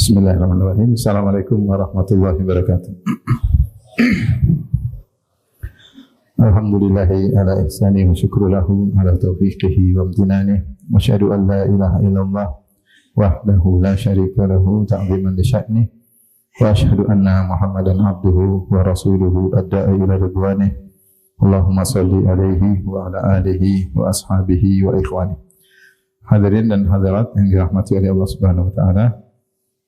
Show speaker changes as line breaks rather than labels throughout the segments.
Bismillahirrahmanirrahim. Assalamualaikum warahmatullahi wabarakatuh. Alhamdulillahi ala ihsani wa syukru lahu ala taufiqihi wa amtinani. Wa asyhadu an la ilaha illallah wahdahu la syarika lahu ta'ziman li sya'ni. Wa asyhadu anna Muhammadan abduhu wa rasuluhu adda'i ila ridwanih. Allahumma salli alaihi wa ala alihi wa ashabihi wa ikhwani. Hadirin dan hadirat yang dirahmati oleh Allah Subhanahu wa taala.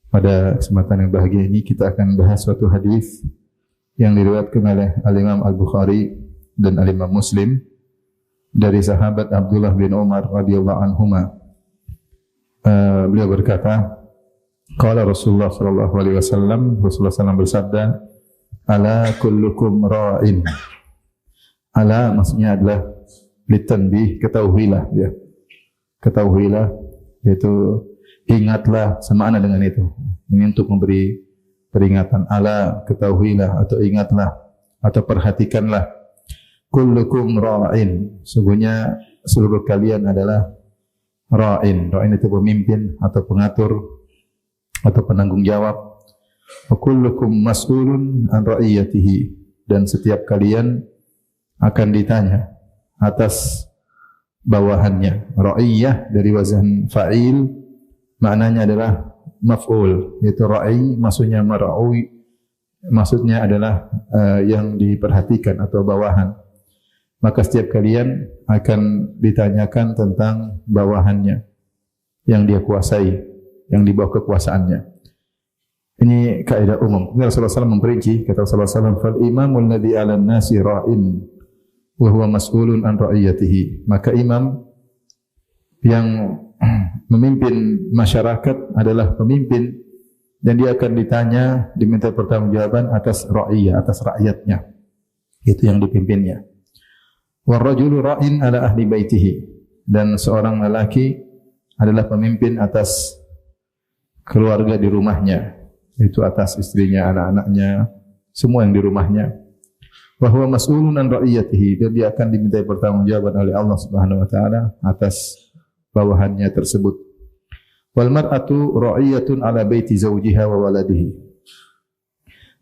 Pada kesempatan yang bahagia ini kita akan bahas suatu hadis yang diriwayatkan oleh Al-Imam Al-Bukhari dan Al-Imam Muslim dari sahabat Abdullah bin Umar radhiyallahu anhuma. Beliau berkata, qala Rasulullah sallallahu alaihi wasallam, Rasulullah sallallahu bersabda, ala kullukum ra'in. Ala maksudnya adalah litanbih, ketahuilah ya. Ketahuilah, yaitu ingatlah, semakna dengan itu. Ini untuk memberi peringatan. Ala, ketahuilah atau ingatlah atau perhatikanlah. Kullukum ra'in. Sungguhnya seluruh kalian adalah ra'in. Ra'in itu pemimpin atau pengatur atau penanggung jawab. Wa kullukum mas'ulun an ra'iyatihi. Dan setiap kalian akan ditanya atas bawahannya. Ra'iyah dari wazan fa'il, maknanya adalah maf'ul, yaitu ra'i maksudnya mar'ui, maksudnya adalah yang diperhatikan atau bawahan. Maka setiap kalian akan ditanyakan tentang bawahannya yang dia kuasai, yang di bawah kekuasaannya. Ini kaidah umum. Rasulullah SAW memperinci, kata Rasulullah SAW, fal imamul ladzi 'alan nasi ra'in wa huwa mas'ulun an ra'iyatihi. Maka imam yang memimpin masyarakat adalah pemimpin dan dia akan ditanya, diminta pertanggungjawaban atas ra'iyah, atas rakyatnya. Itu yang dipimpinnya. War rajulu ra'in ala ahli baitihi. Dan seorang lelaki adalah pemimpin atas keluarga di rumahnya, itu atas istrinya, anak-anaknya, semua yang di rumahnya. Wa huwa mas'ulun an ra'iyatihi, dan dia akan diminta pertanggungjawaban oleh Allah Subhanahu wa taala atas bawahannya tersebut. Wal mar'atu ra'iyatun ala baiti zawjiha wa waladihi.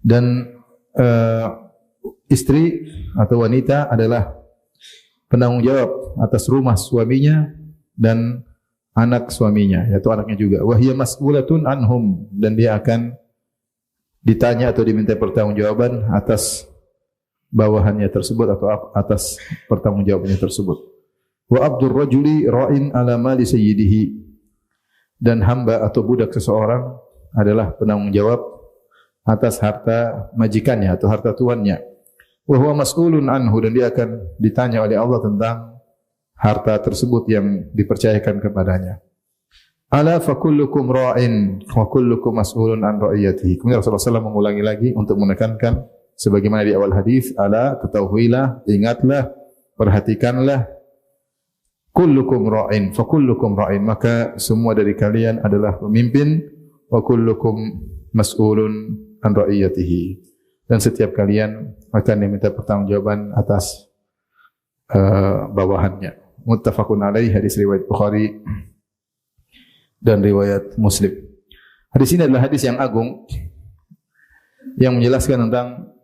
Dan istri atau wanita adalah penanggung jawab atas rumah suaminya dan anak suaminya, yaitu anaknya juga. Wa hiya mas'ulatun anhum, dan dia akan ditanya atau diminta pertanggungjawaban atas bawahannya tersebut atau atas pertanggungjawabannya tersebut. Wa abdur rajuli ra'in ala mali sayyidihi. Dan hamba atau budak seseorang adalah penanggung jawab atas harta majikannya atau harta tuannya. Wa huwa mas'ulun anhu, dan dia akan ditanya oleh Allah tentang harta tersebut yang dipercayakan kepadanya. Ala fa kullukum ra'in wa kullukum mas'ulun an ra'iyatihi. Kemudian Rasulullah SAW mengulangi lagi untuk menekankan sebagaimana di awal hadis, ala, ketahuilah, ingatlah, perhatikanlah. Kullukum ra'in, fa kullukum ra'in, maka semua dari kalian adalah pemimpin. Wa kullukum mas'ulun an ra'iyatihi, dan setiap kalian akan diminta pertanggungjawaban atas bawahannya. Muttafaqun alaih, hadis riwayat Bukhari dan riwayat Muslim. Hadis ini adalah hadis yang agung yang menjelaskan tentang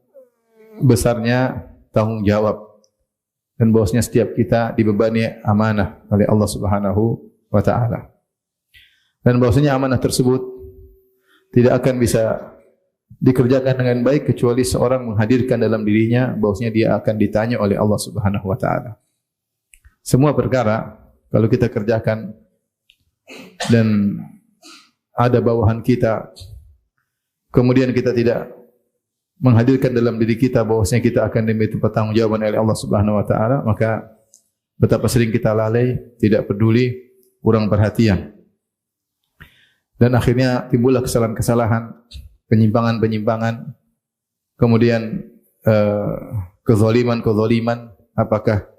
besarnya tanggung jawab dan bahwasanya setiap kita dibebani amanah oleh Allah Subhanahu wa taala. Dan bahwasanya amanah tersebut tidak akan bisa dikerjakan dengan baik kecuali seorang menghadirkan dalam dirinya bahwasanya dia akan ditanya oleh Allah Subhanahu wa taala. Semua perkara kalau kita kerjakan dan ada bawahan kita, kemudian kita tidak menghadirkan dalam diri kita bahwasanya kita akan diminta pertanggungjawaban oleh Allah Subhanahu wa taala, maka betapa sering kita lalai, tidak peduli, kurang perhatian. Dan akhirnya timbullah kesalahan-kesalahan, penyimpangan-penyimpangan, kemudian kezaliman-kezaliman, apakah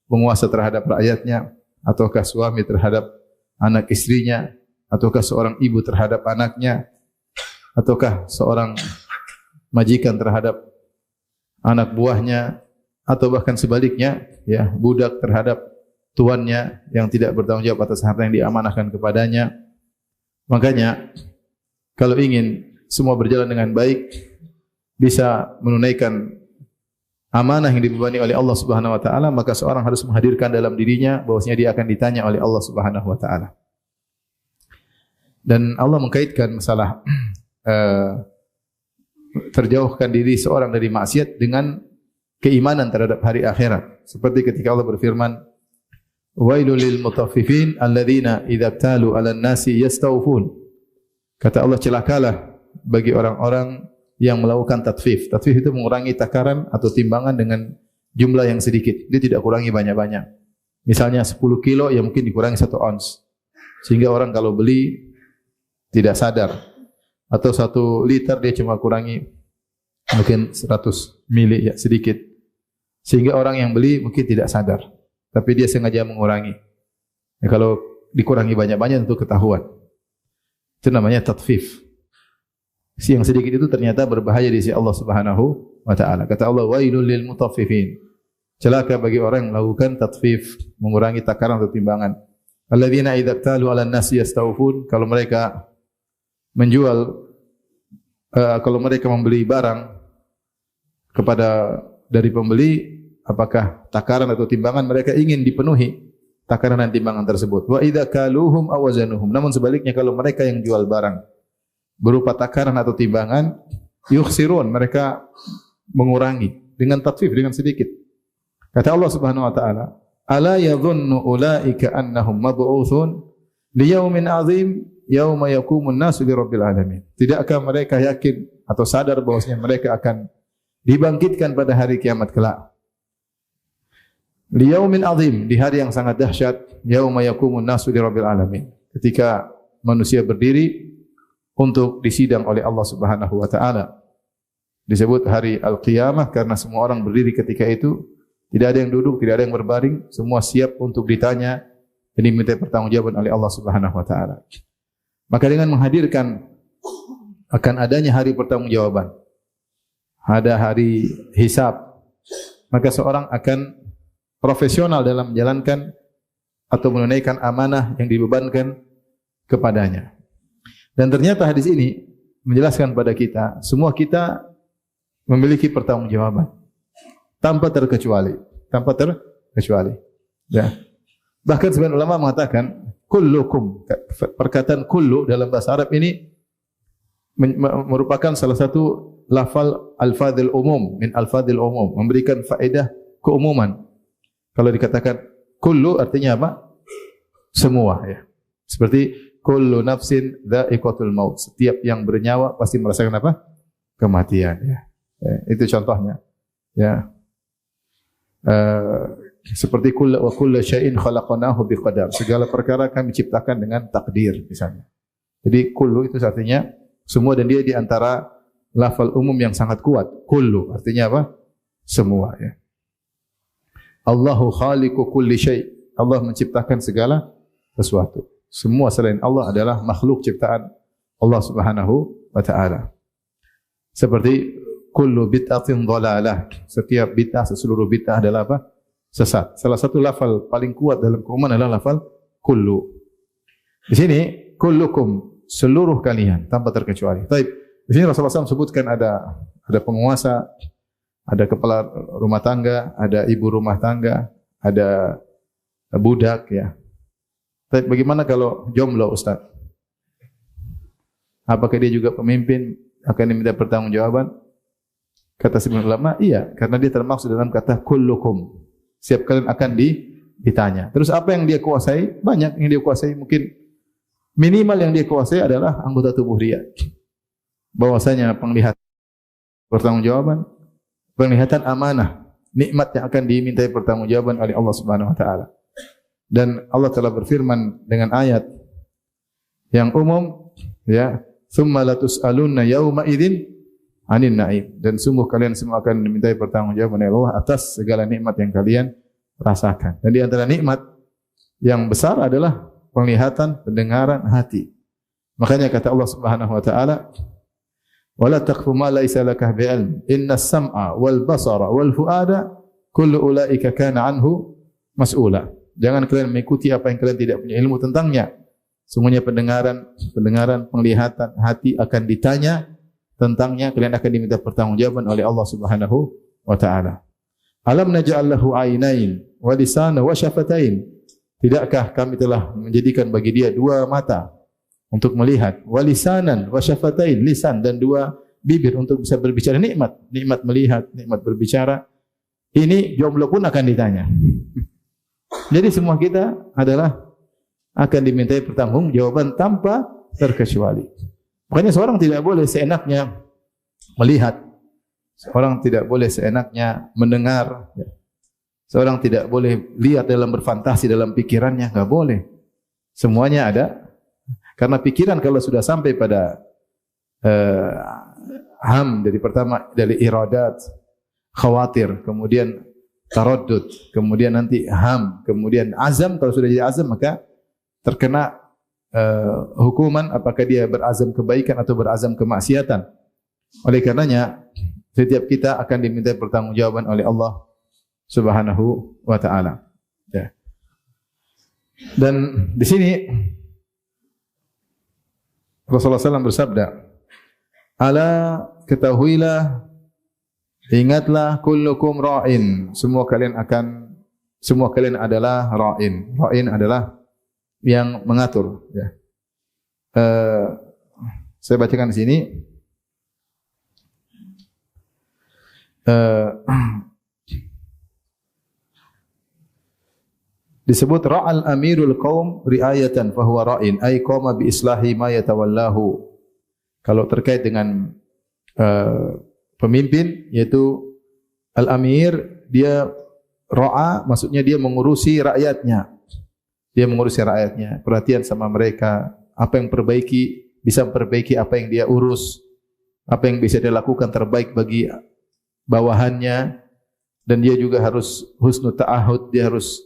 penguasa terhadap rakyatnya, ataukah suami terhadap anak istrinya, ataukah seorang ibu terhadap anaknya, ataukah seorang majikan terhadap anak buahnya, atau bahkan sebaliknya, ya, budak terhadap tuannya yang tidak bertanggung jawab atas harta yang diamanahkan kepadanya. Makanya kalau ingin semua berjalan dengan baik, bisa menunaikan amanah yang dibebani oleh Allah Subhanahu wa taala, maka seorang harus menghadirkan dalam dirinya bahwasanya dia akan ditanya oleh Allah Subhanahu wa taala. Dan Allah mengkaitkan masalah terjauhkan diri seorang dari maksiat dengan keimanan terhadap hari akhirat. Seperti ketika Allah berfirman, "Wailul lil mutaffifin alladzina idza talu 'alan nasi yastawfun." Kata Allah, celakalah bagi orang-orang yang melakukan tatfif. Tatfif itu mengurangi takaran atau timbangan dengan jumlah yang sedikit. Dia tidak kurangi banyak-banyak. Misalnya 10 kilo, ya mungkin dikurangi 1 ons. Sehingga orang kalau beli tidak sadar. Atau 1 liter dia cuma kurangi mungkin 100 mili, ya sedikit. Sehingga orang yang beli mungkin tidak sadar. Tapi dia sengaja mengurangi. Ya, kalau dikurangi banyak-banyak tentu ketahuan. Itu namanya tatfif. Yang sedikit itu ternyata berbahaya di sisi Allah Subhanahu wa taala. Kata Allah, wailul lil mutaffifin. Celaka bagi orang yang melakukan tatfif, mengurangi takaran atau timbangan. Alladzina idza talu 'alan nasi yastawfun. Kalau mereka menjual, kalau mereka membeli barang kepada dari pembeli, apakah takaran atau timbangan mereka ingin dipenuhi takaran dan timbangan tersebut. Wa idza kaluhum aw wazanuhum. Namun sebaliknya kalau mereka yang jual barang berupa takaran atau timbangan, yukhsirun, mereka mengurangi dengan tatfif, dengan sedikit. Kata Allah Subhanahu wa taala, "Ala yadhunnu ulaika annahum mab'utsun li yaumin 'adzim yauma yaqumun nasu li rabbil alamin." Tidakkah mereka yakin atau sadar bahwasanya mereka akan dibangkitkan pada hari kiamat kelak? Li yaumin 'adzim, di hari yang sangat dahsyat, yauma yaqumun nasu li rabbil alamin. Ketika manusia berdiri untuk disidang oleh Allah Subhanahu wa taala. Disebut hari Al-Qiyamah karena semua orang berdiri ketika itu, tidak ada yang duduk, tidak ada yang berbaring, semua siap untuk ditanya dan diminta pertanggungjawaban oleh Allah Subhanahu wa taala. Maka dengan menghadirkan akan adanya hari pertanggungjawaban, ada hari hisab, maka seorang akan profesional dalam menjalankan atau menunaikan amanah yang dibebankan kepadanya. Dan ternyata hadis ini menjelaskan kepada kita, semua kita memiliki pertanggungjawaban tanpa terkecuali, Ya. Bahkan sebagian ulama mengatakan kullukum, perkataan kullu dalam bahasa Arab ini merupakan salah satu lafal al-fadhil umum, min al-fadhil umum, memberikan faedah keumuman. Kalau dikatakan kullu artinya apa? Semua, ya. Seperti kullu nafsin dha'iqatul maut. Setiap yang bernyawa pasti merasakan apa? Kematian, ya. Itu contohnya. Ya. Seperti kullu wa kullu syai'in khalaqnahu biqadar. Segala perkara kami ciptakan dengan takdir misalnya. Jadi kullu itu artinya semua, dan dia di antara lafal umum yang sangat kuat. Kullu artinya apa? Semua, ya. Allahu khaliqu kulli syai'. Allah menciptakan segala sesuatu. Semua selain Allah adalah makhluk ciptaan Allah Subhanahu wa taala. Seperti kullu bid'atin dhalalah. Setiap bid'ah, seluruh bid'ah adalah apa? Sesat. Salah satu lafal paling kuat dalam keumuman adalah lafal kullu. Di sini kullukum, seluruh kalian tanpa terkecuali. Baik. Di sini Rasulullah SAW sebutkan ada penguasa, ada kepala rumah tangga, ada ibu rumah tangga, ada budak, ya. Tapi bagaimana kalau jomblo, Ustaz? Apakah dia juga pemimpin, akan diminta pertanggungjawaban? Kata sebagian ulama, iya, karena dia termaksud dalam kata kullukum. Setiap kalian akan ditanya. Terus apa yang dia kuasai? Banyak yang dia kuasai. Mungkin minimal yang dia kuasai adalah anggota tubuh dia. Bahwasanya penglihatan pertanggungjawaban, penglihatan amanah, nikmat yang akan dimintai pertanggungjawaban oleh Allah Subhanahu wa taala. Dan Allah telah berfirman dengan ayat yang umum, ya, "Tsumma latus'alunna yauma idzin 'anin na'im." Dan sungguh kalian semua akan dimintai pertanggungjawaban oleh Allah atas segala nikmat yang kalian rasakan. Dan di antara nikmat yang besar adalah penglihatan, pendengaran, hati. Makanya kata Allah Subhanahu wa taala, "Wala taqfu ma laysa laka bi'ilm, innas sam'a wal basara wal fu'ada kullu ulaika kana anhu mas'ula." Jangan kalian mengikuti apa yang kalian tidak punya ilmu tentangnya. Sungguhnya pendengaran, penglihatan, hati akan ditanya tentangnya. Kalian akan diminta pertanggungjawaban oleh Allah Subhanahu wa taala. Alam naj'al lahu ainain wa lisana wa syafatain. Tidakkah kami telah menjadikan bagi dia dua mata untuk melihat, wa lisanan wa syafatain, lisan dan dua bibir untuk bisa berbicara. Nikmat melihat, nikmat berbicara. Ini jomblo pun akan ditanya. Jadi semua kita adalah akan dimintai pertanggungjawaban tanpa terkecuali. Makanya seorang tidak boleh seenaknya melihat, seorang tidak boleh seenaknya mendengar, seorang tidak boleh lihat dalam berfantasi dalam pikirannya, enggak boleh. Semuanya ada, karena pikiran kalau sudah sampai pada dari pertama dari iradat, khawatir, kemudian taraddud, kemudian nanti kemudian azam. Kalau sudah jadi azam maka terkena hukuman apakah dia berazam kebaikan atau berazam kemaksiatan. Oleh karenanya setiap kita akan diminta pertanggungjawaban oleh Allah Subhanahu wa taala. Ya. Dan di sini Rasulullah SAW bersabda, "Ala ketahuilah, ingatlah, kullukum ra'in, semua kalian adalah ra'in." Ra'in adalah yang mengatur. Ya. Saya bacakan di sini. Disebut ra'al amirul qaum riayatan fahuwa ra'in, ay qama bi islahi ma yatawallahu. Kalau terkait dengan pemimpin, yaitu al-amir, dia ra'a, maksudnya dia mengurusi rakyatnya. Dia mengurusi rakyatnya, perhatian sama mereka, apa yang bisa memperbaiki apa yang dia urus, apa yang bisa dia lakukan terbaik bagi bawahannya, dan dia juga harus husnul ta'ahud, dia harus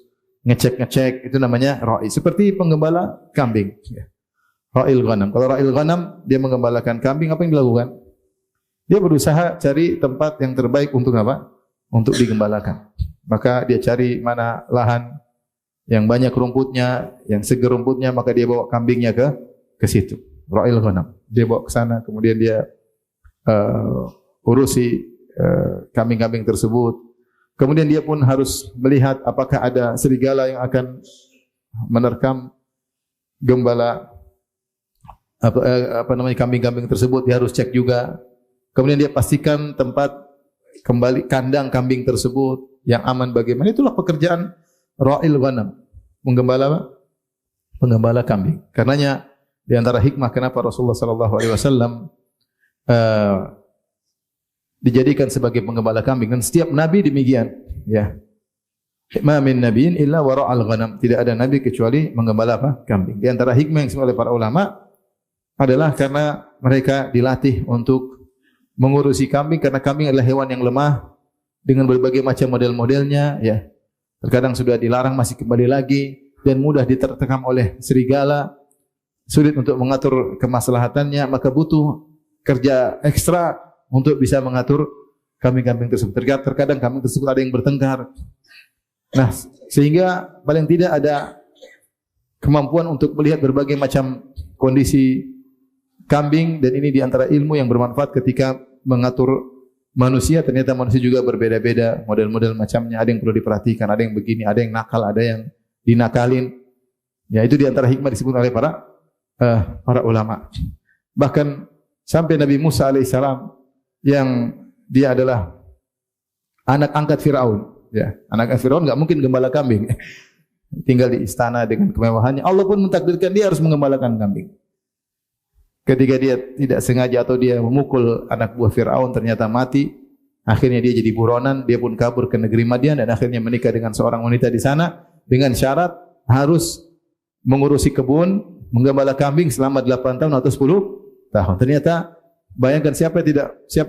ngecek, itu namanya ra'i. Seperti penggembala kambing. Ra'il ghanam. Kalau ra'il ghanam, dia menggembalakan kambing, apa yang dilakukan? Dia berusaha cari tempat yang terbaik untuk apa? Untuk digembalakan. Maka dia cari mana lahan yang banyak rumputnya, yang segar rumputnya, maka dia bawa kambingnya ke situ. Ra'il ghanam. Dia bawa ke sana, kemudian dia urusi kambing-kambing tersebut. Kemudian dia pun harus melihat apakah ada serigala yang akan menerkam gembala kambing-kambing tersebut. Dia harus cek juga. Kemudian dia pastikan tempat kandang kambing tersebut yang aman bagaimana. Itulah pekerjaan ra'il ghanam, penggembala kambing. Karenanya di antara hikmah kenapa Rasulullah sallallahu alaihi wasallam dijadikan sebagai penggembala kambing, dan setiap nabi demikian, ya. Ma min nabiyyin illa wa ra'al ghanam. Tidak ada nabi kecuali menggembala kambing. Di antara hikmah yang disebut oleh para ulama adalah karena mereka dilatih untuk mengurusi kambing, karena kambing adalah hewan yang lemah dengan berbagai macam model-modelnya, ya. Terkadang sudah dilarang masih kembali lagi, dan mudah diterkam oleh serigala, sulit untuk mengatur kemaslahatannya, maka butuh kerja ekstra untuk bisa mengatur kambing-kambing tersebut. Terkadang kambing tersebut ada yang bertengkar. Nah, sehingga paling tidak ada kemampuan untuk melihat berbagai macam kondisi kambing, dan ini di antara ilmu yang bermanfaat ketika mengatur manusia. Ternyata manusia juga berbeda-beda, model-model macamnya, ada yang perlu diperhatikan, ada yang begini, ada yang nakal, ada yang dinakalin. Ya, itu di antara hikmah disebut oleh para ulama. Bahkan sampai Nabi Musa alaihissalam, yang dia adalah anak angkat Firaun, ya, anak angkat Firaun enggak mungkin gembala kambing. Tinggal di istana dengan kemewahannya, Allah pun mentakdirkan dia harus menggembalakan kambing. Ketika dia tidak sengaja atau dia memukul anak buah Firaun ternyata mati, akhirnya dia jadi buronan, dia pun kabur ke negeri Madian dan akhirnya menikah dengan seorang wanita di sana dengan syarat harus mengurusi kebun, menggembala kambing selama 8 tahun atau 10 tahun. Ternyata bayangkan siapa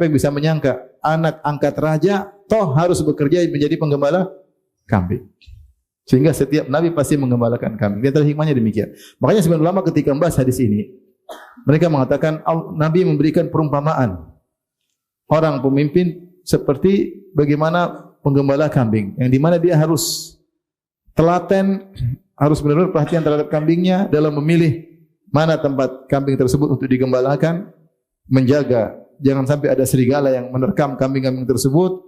yang bisa menyangka anak angkat raja toh harus bekerja menjadi penggembala kambing. Sehingga setiap nabi pasti menggembalakan kambing. Di antara hikmahnya demikian. Makanya sebagian ulama ketika membahas hadis ini, mereka mengatakan Nabi memberikan perumpamaan orang pemimpin seperti bagaimana penggembala kambing, yang dimana dia harus telaten, harus benar-benar perhatian terhadap kambingnya dalam memilih mana tempat kambing tersebut untuk digembalakan, menjaga jangan sampai ada serigala yang menerkam kambing-kambing tersebut,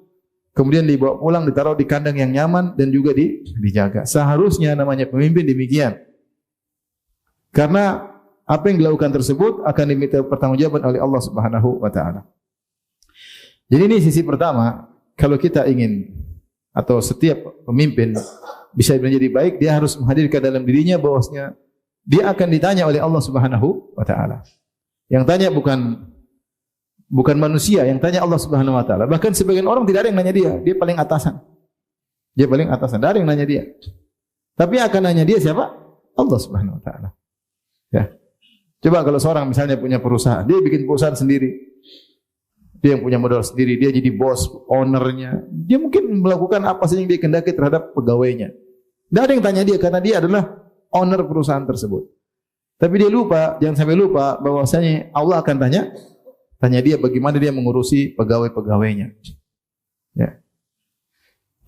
kemudian dibawa pulang, ditaruh di kandang yang nyaman dan juga dijaga. Seharusnya namanya pemimpin demikian. Karena apa yang dilakukan tersebut akan diminta pertanggungjawaban oleh Allah Subhanahu wa taala. Jadi ini sisi pertama, kalau kita ingin atau setiap pemimpin bisa menjadi baik, dia harus menghadirkan dalam dirinya bahwasanya dia akan ditanya oleh Allah Subhanahu wa taala. Yang tanya bukan manusia, yang tanya Allah Subhanahu wa taala. Bahkan sebagian orang tidak ada yang nanya dia paling atasan. Dia paling atasan, tidak ada yang nanya dia. Tapi yang akan nanya dia siapa? Allah Subhanahu wa taala. Ya. Coba kalau seorang misalnya punya perusahaan, dia bikin perusahaan sendiri. Dia yang punya modal sendiri, dia jadi bos, ownernya. Dia mungkin melakukan apa saja yang dia kehendaki terhadap pegawainya. Tidak ada yang tanya dia karena dia adalah owner perusahaan tersebut. Tapi dia lupa, jangan sampai lupa bahwasanya Allah akan tanya dia bagaimana dia mengurusi pegawai-pegawainya. Ya.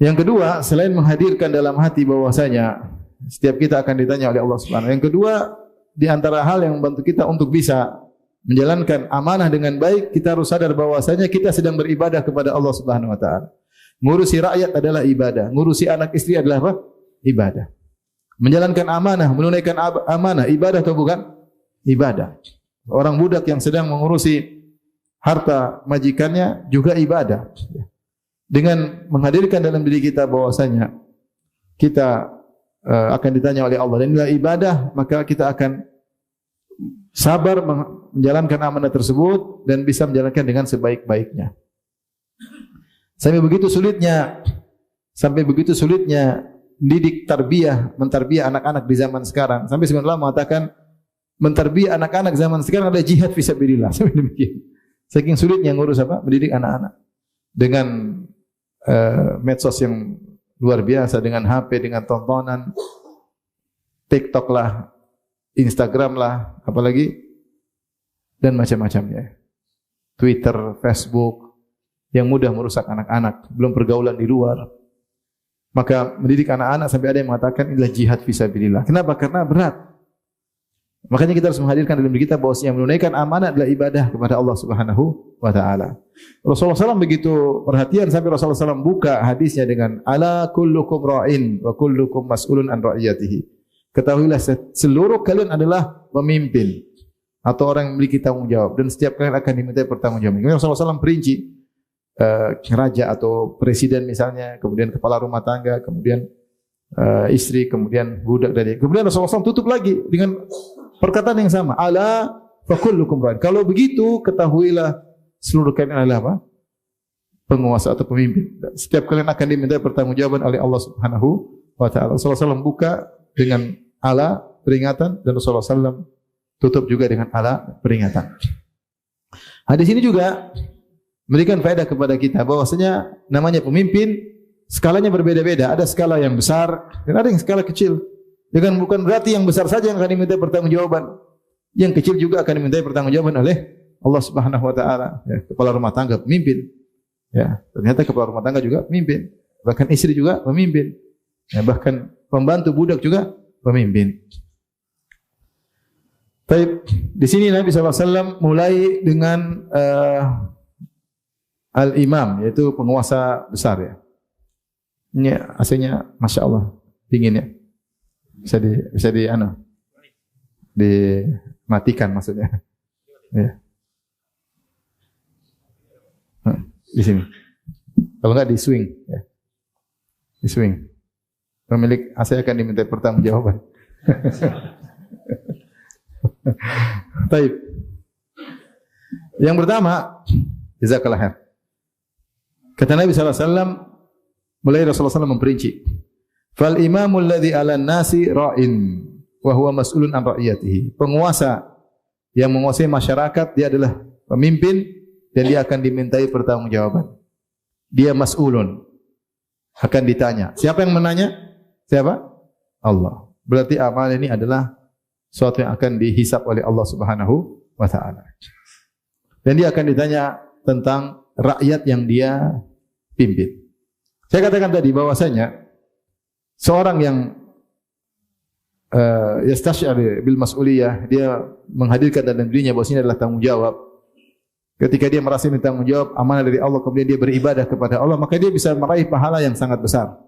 Yang kedua, selain menghadirkan dalam hati bahwasanya setiap kita akan ditanya oleh Allah Subhanahu. Yang kedua, di antara hal yang membantu kita untuk bisa menjalankan amanah dengan baik, kita harus sadar bahwasanya kita sedang beribadah kepada Allah Subhanahu wa taala. Ngurusi rakyat adalah ibadah, ngurusi anak istri adalah apa? Ibadah. Menjalankan amanah, menunaikan amanah, ibadah atau bukan? Ibadah. Orang budak yang sedang mengurusi harta majikannya juga ibadah. Dengan menghadirkan dalam diri kita bahwasanya kita akan ditanya oleh Allah dan inilah ibadah, maka kita akan sabar menjalankan amanah tersebut dan bisa menjalankan dengan sebaik-baiknya. Sampai begitu sulitnya didik tarbiyah, mentarbiyah anak-anak di zaman sekarang. Sampai sebagian ulama mengatakan mentarbiyah anak-anak zaman sekarang adalah jihad fisabilillah. Sampai demikian. Saking sulitnya ngurus mendidik anak-anak dengan medsos yang luar biasa, dengan HP, dengan tontonan TikTok lah, Instagram lah, apalagi dan macam-macamnya. Twitter, Facebook yang mudah merusak anak-anak, belum pergaulan di luar. Maka mendidik anak-anak sampai ada yang mengatakan inilah jihad fisabilillah. Kenapa? Karena berat. Makanya kita harus menghadirkan dalam diri kita bahwasanya menunaikan amanah adalah ibadah kepada Allah Subhanahu wa taala. Rasulullah SAW begitu perhatian sampai Rasulullah SAW buka hadisnya dengan ala kullukum ra'in wa kullukum mas'ulun an ra'iyatihi. Ketahuilah seluruh kalian adalah pemimpin atau orang yang memiliki tanggung jawab dan setiap kalian akan dimintai pertanggungjawaban. Kemudian Rasulullah SAW perinci raja atau presiden misalnya, kemudian kepala rumah tangga, kemudian istri, kemudian budak dari. Kemudian Rasulullah SAW tutup lagi dengan perkataan yang sama. Ala fa kullukum ra'in. Kalau begitu ketahuilah seluruh kalian adalah apa? Penguasa atau pemimpin. Setiap kalian akan dimintai pertanggungjawaban oleh Allah Subhanahu wa taala. Rasulullah SAW buka dengan ala peringatan dan Rasulullah SAW tutup juga dengan ala peringatan. Hadis ini juga memberikan faedah kepada kita bahwasanya namanya pemimpin skalanya berbeda-beda. Ada skala yang besar dan ada yang skala kecil. Dengan bukan berarti yang besar saja yang akan dimintai pertanggungjawaban. Yang kecil juga akan dimintai pertanggungjawaban oleh Allah Subhanahu wa taala. Ya, kepala rumah tangga pemimpin. Ya, ternyata kepala rumah tangga juga pemimpin. Bahkan istri juga pemimpin. Ya, bahkan pembantu budak juga pemimpin. Baik, di sini Nabi SAW mulai dengan al-imam, yaitu penguasa besar ya. Ini AC-nya Masya Allah dingin ya. Bisa dimatikan maksudnya. Ya. Di sini. Kalau enggak di swing ya. Di swing. Pemilik AC akan diminta pertanggungjawaban. Baik. Yang pertama, jazakallah khair. Kata Nabi SAW, mulai Rasulullah SAW memperinci. Fal imamul ladzi 'alan nasi ra'in wa huwa mas'ulun an ra'iyatihi. Penguasa yang menguasai masyarakat dia adalah pemimpin dan dia akan dimintai pertanggungjawaban. Dia mas'ulun, akan ditanya. Siapa yang menanya? Siapa? Allah. Berarti amal ini adalah suatu yang akan dihisab oleh Allah Subhanahu wa taala. Dan dia akan ditanya tentang rakyat yang dia pimpin. Saya katakan tadi bahwasanya seorang yang Yastash'ar bil mas'uliyah, dia menghadirkan dalam dirinya bahwa ini adalah tanggung jawab. Ketika dia merasa ini tanggung jawab amanah dari Allah, kemudian dia beribadah kepada Allah, maka dia bisa meraih pahala yang sangat besar.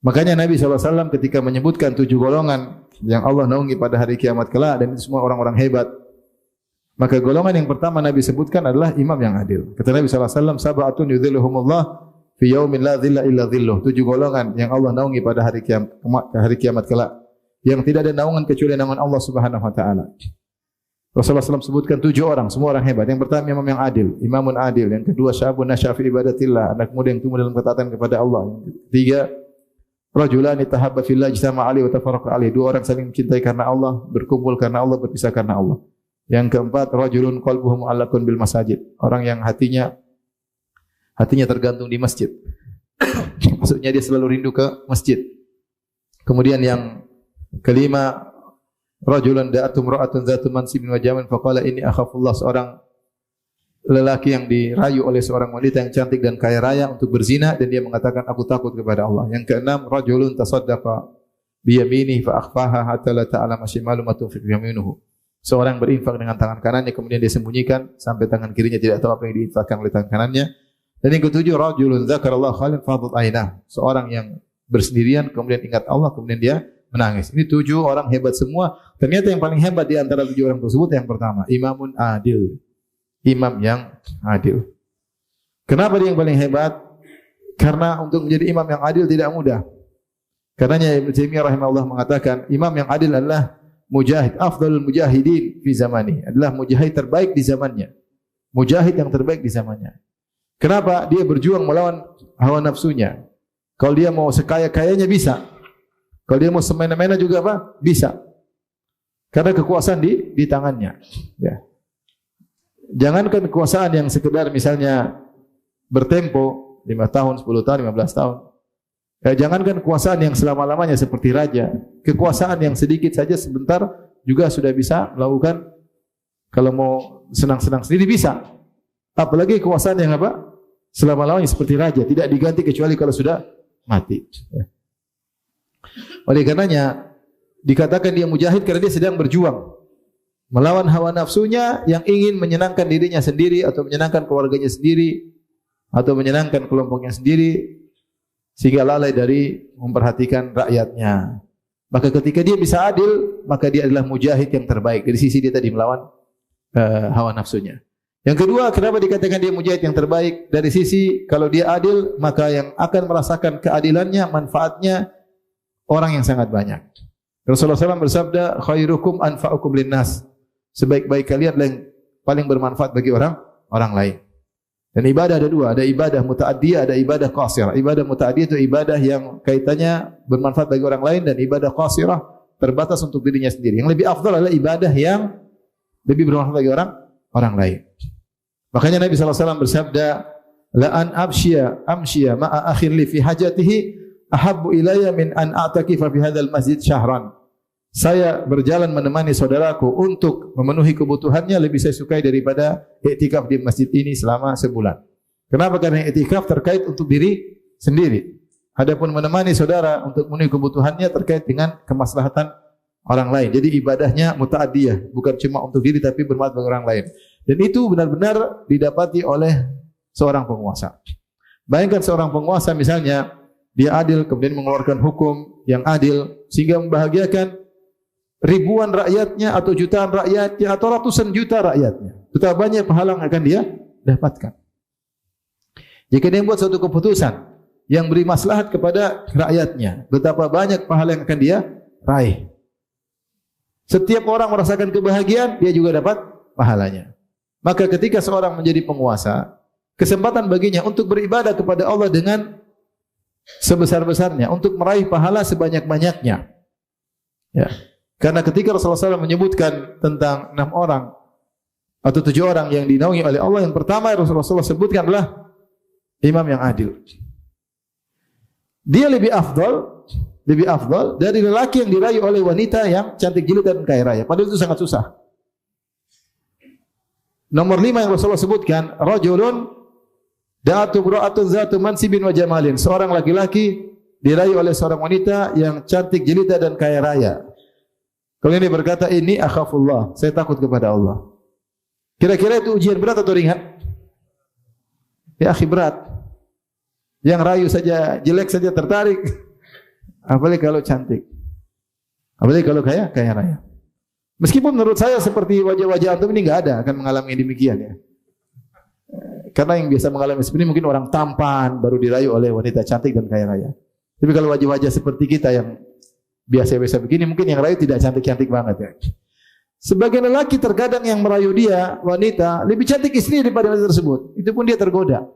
Makanya Nabi SAW ketika menyebutkan 7 golongan yang Allah naungi pada hari kiamat kelak, dan itu semua orang-orang hebat, maka golongan yang pertama Nabi sebutkan adalah imam yang adil. Kata Nabi SAW, sab'atun yudhilluhumullah fi yaumin la dhilla illa dhilluh. 7 golongan yang Allah naungi pada hari kiamat kelak, yang tidak ada naungan kecuali naungan Allah Subhanahu wa taala. Rasulullah SAW sebutkan 7 orang, semua orang hebat. Yang pertama imam yang adil, imamun adil. Yang kedua syabun nasya'a fi ibadatillah, anak muda yang tumbuh dalam ketaatan kepada Allah. Yang ketiga rajulani tahabba fillah ijtama'a alaihi wa tafarraqa alaihi. 2 orang saling mencintai karena Allah, berkumpul karena Allah, berpisah karena Allah. Yang keempat rajulun qalbuhu mu'allaqun bil masajid. Orang yang hatinya tergantung di masjid. Maksudnya dia selalu rindu ke masjid. Kemudian yang kelima rajulun da'atum ra'atun zatu mansibin wa jamal faqala inni akhafullah. Seorang lelaki yang dirayu oleh seorang wanita yang cantik dan kaya raya untuk berzina, dan dia mengatakan aku takut kepada Allah. Yang keenam rajulun tasaddaqa bi yaminihi fa akhfaha hatta la ta'lama shimalu ma tunfiqu yaminuhu. Seorang berinfak dengan tangan kanannya, kemudian dia sembunyikan sampai tangan kirinya tidak tahu apa yang diinfakkan oleh tangan kanannya. Dan yang ketujuh rajulun dzakarallaha khalian fadat ainah. Seorang yang bersendirian kemudian ingat Allah, kemudian dia menangis. Ini 7 orang hebat semua. Ternyata yang paling hebat di antara 7 orang tersebut yang pertama, imamun adil. Imam yang adil. Kenapa dia yang paling hebat? Karena untuk menjadi imam yang adil tidak mudah. Karenanya Ibnu Taimiyah rahimahullah mengatakan, imam yang adil adalah mujahid, afdalul mujahidin fi zamani. Adalah mujahid terbaik di zamannya. Mujahid yang terbaik di zamannya. Kenapa? Dia berjuang melawan hawa nafsunya. Kalau dia mau sekaya-kayanya bisa. Kalau dia mau semena-mena juga apa? Bisa. Karena kekuasaan di tangannya. Ya. Jangankan kekuasaan yang sekedar misalnya bertempo 5 tahun, 10 tahun, 15 tahun. Jangankan kekuasaan yang selama-lamanya seperti raja. Kekuasaan yang sedikit saja sebentar juga sudah bisa melakukan, kalau mau senang-senang sendiri bisa. Apalagi kekuasaan yang apa? Selama-lamanya seperti raja, tidak diganti kecuali kalau sudah mati. Ya. Oleh karenanya dikatakan dia mujahid karena dia sedang berjuang melawan hawa nafsunya yang ingin menyenangkan dirinya sendiri atau menyenangkan keluarganya sendiri atau menyenangkan kelompoknya sendiri, sehingga lalai dari memperhatikan rakyatnya. Maka ketika dia bisa adil, maka dia adalah mujahid yang terbaik dari sisi dia tadi melawan hawa nafsunya. Yang kedua, kenapa dikatakan dia mujahid yang terbaik? Dari sisi kalau dia adil, maka yang akan merasakan keadilannya, manfaatnya orang yang sangat banyak. Rasulullah SAW bersabda, khairukum anfa'ukum linnas. Sebaik-baik kalian yang paling bermanfaat bagi orang lain. Dan ibadah ada 2, ada ibadah muta'addiyah, ada ibadah qasirah. Ibadah muta'addiyah itu ibadah yang kaitannya bermanfaat bagi orang lain, dan ibadah qasirah terbatas untuk dirinya sendiri. Yang lebih afdal adalah ibadah yang lebih bermanfaat bagi orang lain. Makanya Nabi SAW bersabda, la an amshiya ma'a akhin li fi hajatihi ahabbu ilayya min an a'takifa fi hadzal masjid syahran. Saya berjalan menemani saudaraku untuk memenuhi kebutuhannya lebih saya sukai daripada iktikaf di masjid ini selama sebulan. Kenapa? Karena iktikaf terkait untuk diri sendiri. Adapun menemani saudara untuk memenuhi kebutuhannya terkait dengan kemaslahatan orang lain. Jadi ibadahnya muta'addiyah, bukan cuma untuk diri tapi bermanfaat bagi orang lain. Dan itu benar-benar didapati oleh seorang penguasa. Bayangkan seorang penguasa misalnya dia adil, kemudian mengeluarkan hukum yang adil sehingga membahagiakan ribuan rakyatnya atau jutaan rakyatnya atau ratusan juta rakyatnya. Betapa banyak pahala yang akan dia dapatkan. Jika dia buat suatu keputusan yang beri maslahat kepada rakyatnya, betapa banyak pahala yang akan dia raih. Setiap orang merasakan kebahagiaan, dia juga dapat pahalanya. Maka ketika seorang menjadi penguasa, kesempatan baginya untuk beribadah kepada Allah dengan sebesar-besarnya, untuk meraih pahala sebanyak-banyaknya. Ya. Karena ketika Rasulullah SAW menyebutkan tentang 6 orang atau 7 orang yang dinaungi oleh Allah, yang pertama Rasulullah SAW sebutkan adalah imam yang adil. Dia lebih afdal dari lelaki yang dirayu oleh wanita yang cantik jelita dan kaya raya. Padahal itu sangat susah. Nomor 5 yang Rasulullah sebutkan, rajulun da'atu imra'atun zatu mansibin wa jamalin. Seorang laki-laki dirayu oleh seorang wanita yang cantik jelita dan kaya raya. Kalau ini berkata, ini akhafullah, saya takut kepada Allah. Kira-kira itu ujian berat atau ringan? Ya akhi, berat. Yang rayu saja, jelek saja tertarik. Apalagi kalau cantik. Apalagi kalau kaya raya. Meskipun menurut saya seperti wajah-wajah antum ini enggak ada akan mengalami demikian ya. Karena yang biasa mengalami seperti ini mungkin orang tampan baru dirayu oleh wanita cantik dan kaya raya. Tapi kalau wajah-wajah seperti kita yang biasa-biasa begini, mungkin yang rayu tidak cantik-cantik banget ya. Sebagian lelaki terkadang yang merayu dia, wanita, lebih cantik istrinya daripada wanita tersebut. Itu pun dia tergoda.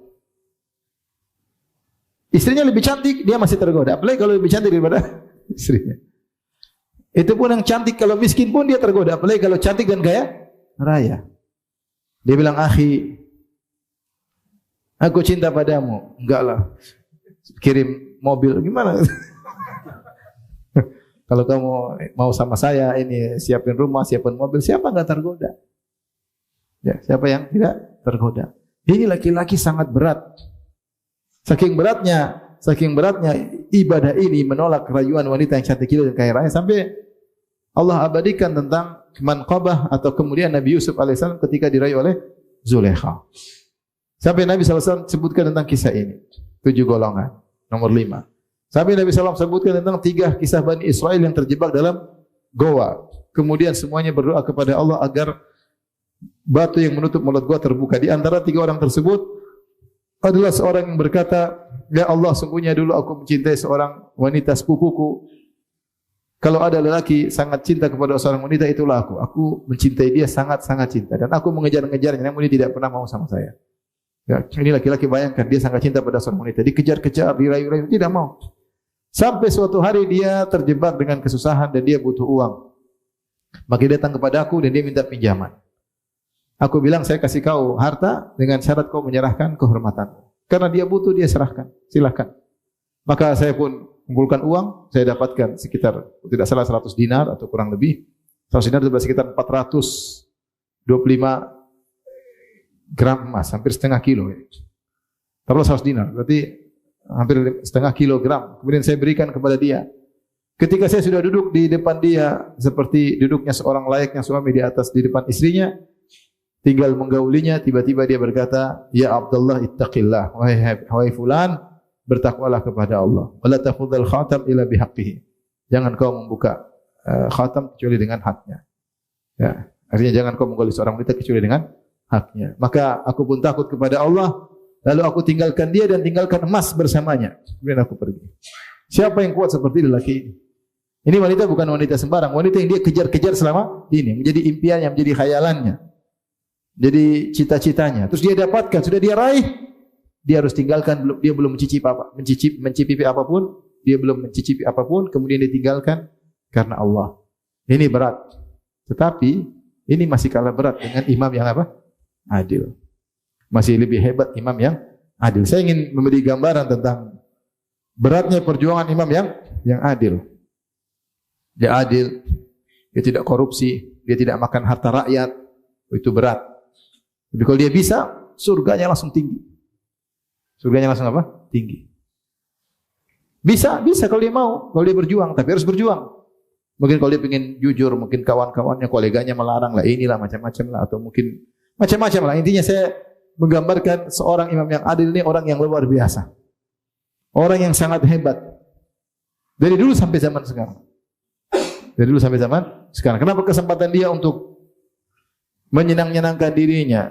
Istrinya lebih cantik, dia masih tergoda. Apalagi kalau lebih cantik daripada istrinya. Itu pun yang cantik, kalau miskin pun dia tergoda. Apalagi kalau cantik dan kaya raya. Dia bilang, akhi, aku cinta padamu. Enggak lah. Kirim mobil, gimana? Kalau kamu mau sama saya, ini siapin rumah, siapin mobil, siapa enggak tergoda? Ya, siapa yang tidak tergoda? Ini laki-laki sangat berat. Saking beratnya ibadah ini menolak rayuan wanita yang cantik dan kaya raya sampai Allah abadikan tentang manqabah atau kemudian Nabi Yusuf alaihissalam ketika dirayu oleh Zulaikha. Sampai Nabi SAW sebutkan tentang kisah ini. 7 golongan. Nomor 5. Sampai Nabi SAW sebutkan tentang 3 kisah Bani Israel yang terjebak dalam goa. Kemudian semuanya berdoa kepada Allah agar batu yang menutup mulut goa terbuka. Di antara 3 orang tersebut adalah seorang yang berkata, ya Allah, sungguhnya dulu aku mencintai seorang wanita sepupuku. Kalau ada lelaki sangat cinta kepada seorang wanita, itulah aku. Aku mencintai dia sangat-sangat cinta. Dan aku mengejar-ngejarnya, namun dia tidak pernah mau sama saya. Ya, ini laki-laki, bayangkan, dia sangat cinta pada seorang wanita. Dikejar-kejar, dirayu-rayu, tidak mau. Sampai suatu hari dia terjebak dengan kesusahan dan dia butuh uang. Maka dia datang kepada aku dan dia minta pinjaman. Aku bilang, saya kasih kau harta dengan syarat kau menyerahkan kehormatanmu. Karena dia butuh, dia serahkan. Silakan. Maka saya pun kumpulkan uang, saya dapatkan sekitar, tidak salah 100 dinar atau kurang lebih. 100 dinar itu sekitar 425 gram emas, hampir setengah kilo. Taruhlah 100 dinar, berarti hampir setengah kilogram. Kemudian saya berikan kepada dia. Ketika saya sudah duduk di depan dia, seperti duduknya seorang layaknya suami di atas di depan istrinya, tinggal menggaulinya, tiba-tiba dia berkata, ya Abdullah ittaqillah, wahai fulan, bertakwalah kepada Allah. Wala tafudhal khatam ila bihaqqihi. Jangan kau membuka khatam kecuali dengan haknya. Ya, artinya jangan kau menggauli seorang wanita kecuali dengan haknya. Maka aku pun takut kepada Allah, lalu aku tinggalkan dia dan tinggalkan emas bersamanya. Kemudian aku pergi. Siapa yang kuat seperti lelaki ini? Ini wanita bukan wanita sembarang, wanita yang dia kejar-kejar selama ini, menjadi impiannya, menjadi khayalannya, jadi cita-citanya. Terus dia dapatkan, sudah dia raih, dia harus tinggalkan. Dia belum mencicipi apapun, dia belum mencicipi apapun, kemudian ditinggalkan karena Allah. Ini berat. Tetapi ini masih kalah berat dengan imam yang apa? Adil. Masih lebih hebat imam yang adil. Saya ingin memberi gambaran tentang beratnya perjuangan imam yang adil. Dia adil, dia tidak korupsi, dia tidak makan harta rakyat. Itu berat. Tapi kalau dia bisa, surganya langsung tinggi. Surganya langsung apa? Tinggi. Bisa kalau dia mau, kalau dia berjuang, tapi harus berjuang. Mungkin kalau dia ingin jujur, mungkin kawan-kawannya, koleganya melarang lah, inilah macam-macam lah, atau mungkin macam-macam lah. Intinya saya menggambarkan seorang imam yang adil ini orang yang luar biasa. Orang yang sangat hebat. Dari dulu sampai zaman sekarang. Dari dulu sampai zaman sekarang. Kenapa kesempatan dia untuk menyenang-nyenangkan dirinya?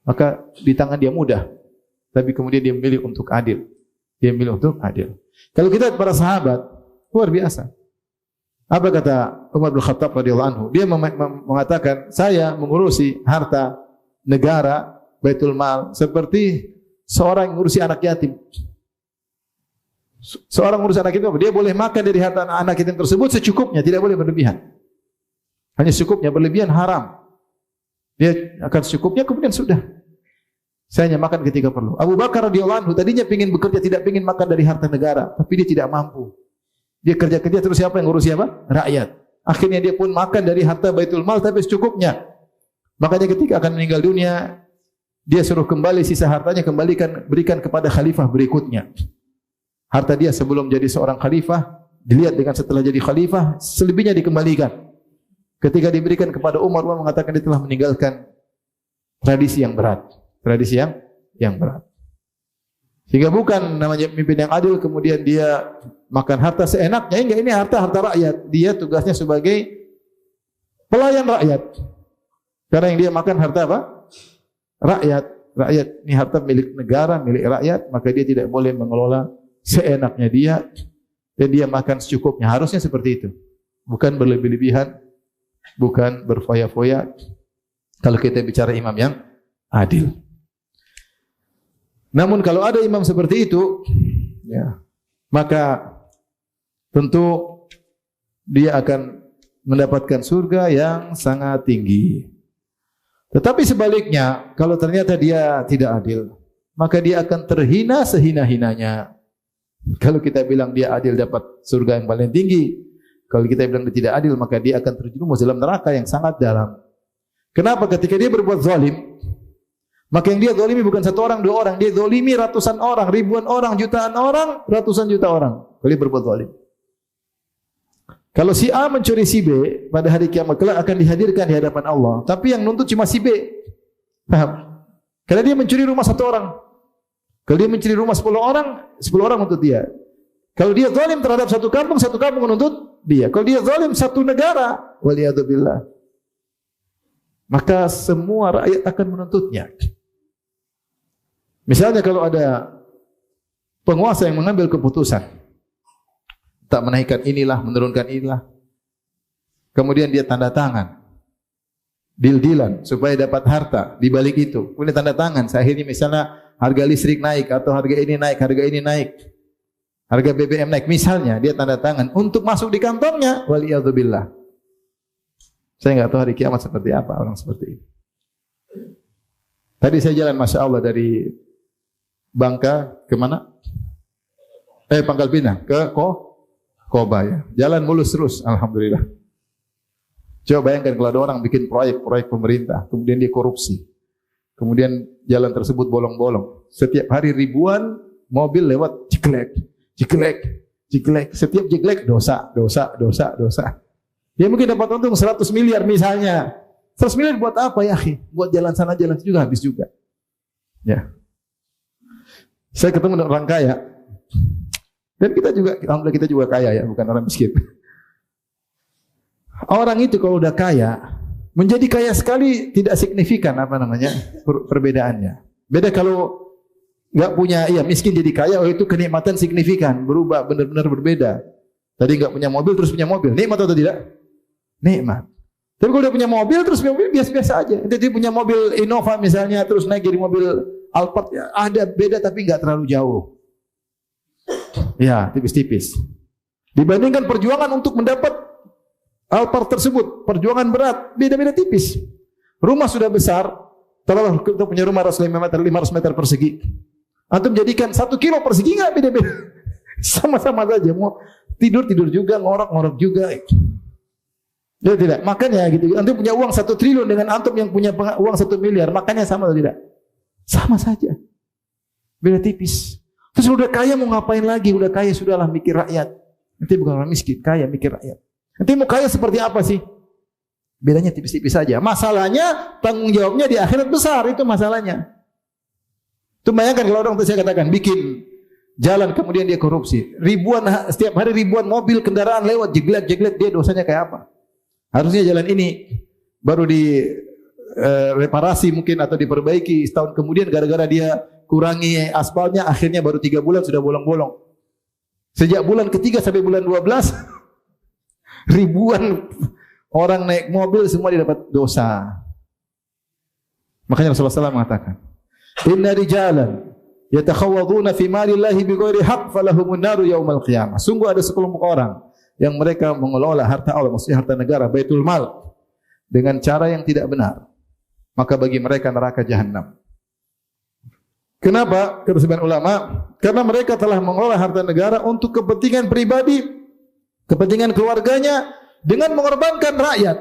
Maka di tangan dia mudah. Tapi kemudian dia memilih untuk adil. Dia memilih untuk adil. Kalau kita para sahabat, luar biasa. Apa kata Umar bin Khattab radhiyallahu anhu? Dia mengatakan, saya mengurusi harta negara, Baitul Mal, seperti seorang yang mengurusi anak yatim. Seorang ngurus anak yatim, dia boleh makan dari harta anak yatim tersebut secukupnya, tidak boleh berlebihan. Hanya secukupnya, berlebihan haram. Dia akan secukupnya, kemudian sudah. Saya hanya makan ketika perlu. Abu Bakar radhiyallahu anhu tadinya ingin bekerja, tidak ingin makan dari harta negara, tapi dia tidak mampu. Dia kerja-kerja terus, siapa yang ngurus siapa? Rakyat. Akhirnya dia pun makan dari harta Baitul Mal tapi secukupnya. Makanya ketika akan meninggal dunia, dia suruh kembali sisa hartanya, berikan kepada khalifah berikutnya. harta dia sebelum jadi seorang khalifah, dilihat dengan setelah jadi khalifah, selebihnya dikembalikan. Ketika diberikan kepada Umar, Umar mengatakan dia telah meninggalkan tradisi yang berat. Tradisi yang berat. Sehingga bukan namanya pemimpin yang adil, kemudian dia makan harta seenaknya. Enggak, ini harta rakyat. Dia tugasnya sebagai pelayan rakyat. Karena yang dia makan harta apa? Rakyat. Rakyat ini harta milik negara, milik rakyat, maka dia tidak boleh mengelola seenaknya dia, dan dia makan secukupnya. Harusnya seperti itu. Bukan berlebih-lebihan, bukan berfoya-foya. Kalau kita bicara imam yang adil. Namun kalau ada imam seperti itu, ya, maka tentu dia akan mendapatkan surga yang sangat tinggi. Tetapi sebaliknya, kalau ternyata dia tidak adil, maka dia akan terhina sehina-hinanya. Kalau kita bilang dia adil dapat surga yang paling tinggi, kalau kita bilang dia tidak adil, maka dia akan terjerumus dalam neraka yang sangat dalam. Kenapa? Ketika dia berbuat zalim, maka yang dia zalimi bukan satu orang, dua orang, dia zalimi ratusan orang, ribuan orang, jutaan orang, ratusan juta orang. Kalau dia berbuat zalim. Kalau si A mencuri si B, pada hari kiamat kelak akan dihadirkan di hadapan Allah. Tapi yang nuntut cuma si B. Paham? Karena dia mencuri rumah satu orang. Kalau dia mencuri rumah 10 orang menuntut dia. Kalau dia zalim terhadap satu kampung menuntut dia. Kalau dia zalim satu negara, waliyadzubillah, maka semua rakyat akan menuntutnya. Misalnya kalau ada penguasa yang mengambil keputusan, tak menaikkan inilah, menurunkan inilah, kemudian dia tanda tangan, deal-dealan supaya dapat harta di balik itu. Kemudian tanda tangan, akhirnya misalnya harga listrik naik atau harga ini naik, harga BBM naik, misalnya dia tanda tangan untuk masuk di kantongnya, waliyadzubillah. Saya enggak tahu hari kiamat seperti apa orang seperti ini. Tadi saya jalan, Masya Allah, dari Bangka ke mana? Pangkal Pinang ke Koba ya. Jalan mulus terus, alhamdulillah. Coba bayangkan kalau ada orang bikin proyek pemerintah, kemudian dia korupsi. Kemudian jalan tersebut bolong-bolong. Setiap hari ribuan mobil lewat, jeglek. Setiap jeglek dosa. Dia mungkin dapat untung 100 miliar misalnya. 100 miliar buat apa ya, akhi? Buat jalan sana jalan juga habis juga. Ya. Saya ketemu dengan orang kaya. Dan kita juga, alhamdulillah kita juga kaya ya, bukan orang miskin. Orang itu kalau udah kaya, menjadi kaya sekali tidak signifikan perbedaannya. Beda kalau enggak punya, miskin jadi kaya, itu kenikmatan signifikan, berubah benar-benar berbeda. Tadi enggak punya mobil terus punya mobil, nikmat atau tidak? Nikmat. Tapi kalau udah punya mobil terus punya mobil biasa-biasa aja. Dia punya mobil Innova misalnya terus naik jadi mobil Alphard, ya, ada beda tapi enggak terlalu jauh. Ya, tipis-tipis. Dibandingkan perjuangan untuk mendapat Alphard tersebut, perjuangan berat, beda-beda tipis. Rumah sudah besar, taruhlah kita punya rumah 500 meter persegi. Antum jadikan 1 kilo persegi, enggak beda-beda. Sama-sama saja, mau tidur juga, ngorok juga. Ya tidak, makanya gitu. Antum punya uang 1 triliun dengan antum yang punya uang 1 miliar, makanya sama atau tidak? Sama saja. Beda tipis. Terus udah kaya mau ngapain lagi? Udah kaya sudahlah mikir rakyat. Nanti bukan orang miskin, kaya mikir rakyat. Nanti mau kaya seperti apa sih? Bedanya tipis-tipis saja. Masalahnya tanggung jawabnya di akhirat besar, itu masalahnya. Itu bayangkan kalau orang saya katakan bikin jalan kemudian dia korupsi. Setiap hari ribuan mobil kendaraan lewat jeglek, dia dosanya kayak apa? Harusnya jalan ini baru di reparasi mungkin atau diperbaiki setahun kemudian gara-gara dia kurangi aspalnya, akhirnya baru 3 bulan sudah bolong-bolong. Sejak bulan ketiga sampai bulan 12 ribuan orang naik mobil semua dia dapat dosa. Makanya Rasulullah SAW mengatakan, "Inna rijalan yatakhawaduna fi malillahi bighairi haqq falahumun naru yaumal qiyamah." Sungguh ada sekelompok orang yang mereka mengelola harta Allah, maksudnya harta negara, baitul mal, dengan cara yang tidak benar. Maka bagi mereka neraka jahanam. Kenapa? Kata sebagian ulama, karena mereka telah mengelola harta negara untuk kepentingan pribadi, kepentingan keluarganya, dengan mengorbankan rakyat.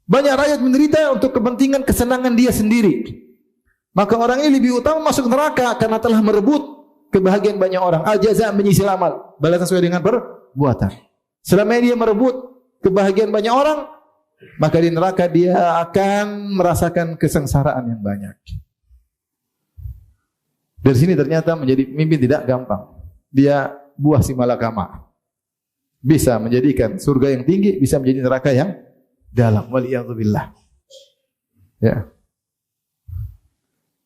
Banyak rakyat menderita untuk kepentingan kesenangan dia sendiri. Maka orang ini lebih utama masuk neraka karena telah merebut kebahagiaan banyak orang. Al-jaza' menyisil amal, balasan sesuai dengan perbuatan. Selama dia merebut kebahagiaan banyak orang, maka di neraka dia akan merasakan kesengsaraan yang banyak. Dari sini ternyata menjadi pemimpin tidak gampang. Dia buah si malakama. Bisa menjadikan surga yang tinggi, bisa menjadi neraka yang dalam. Waliyadzubillah. Ya.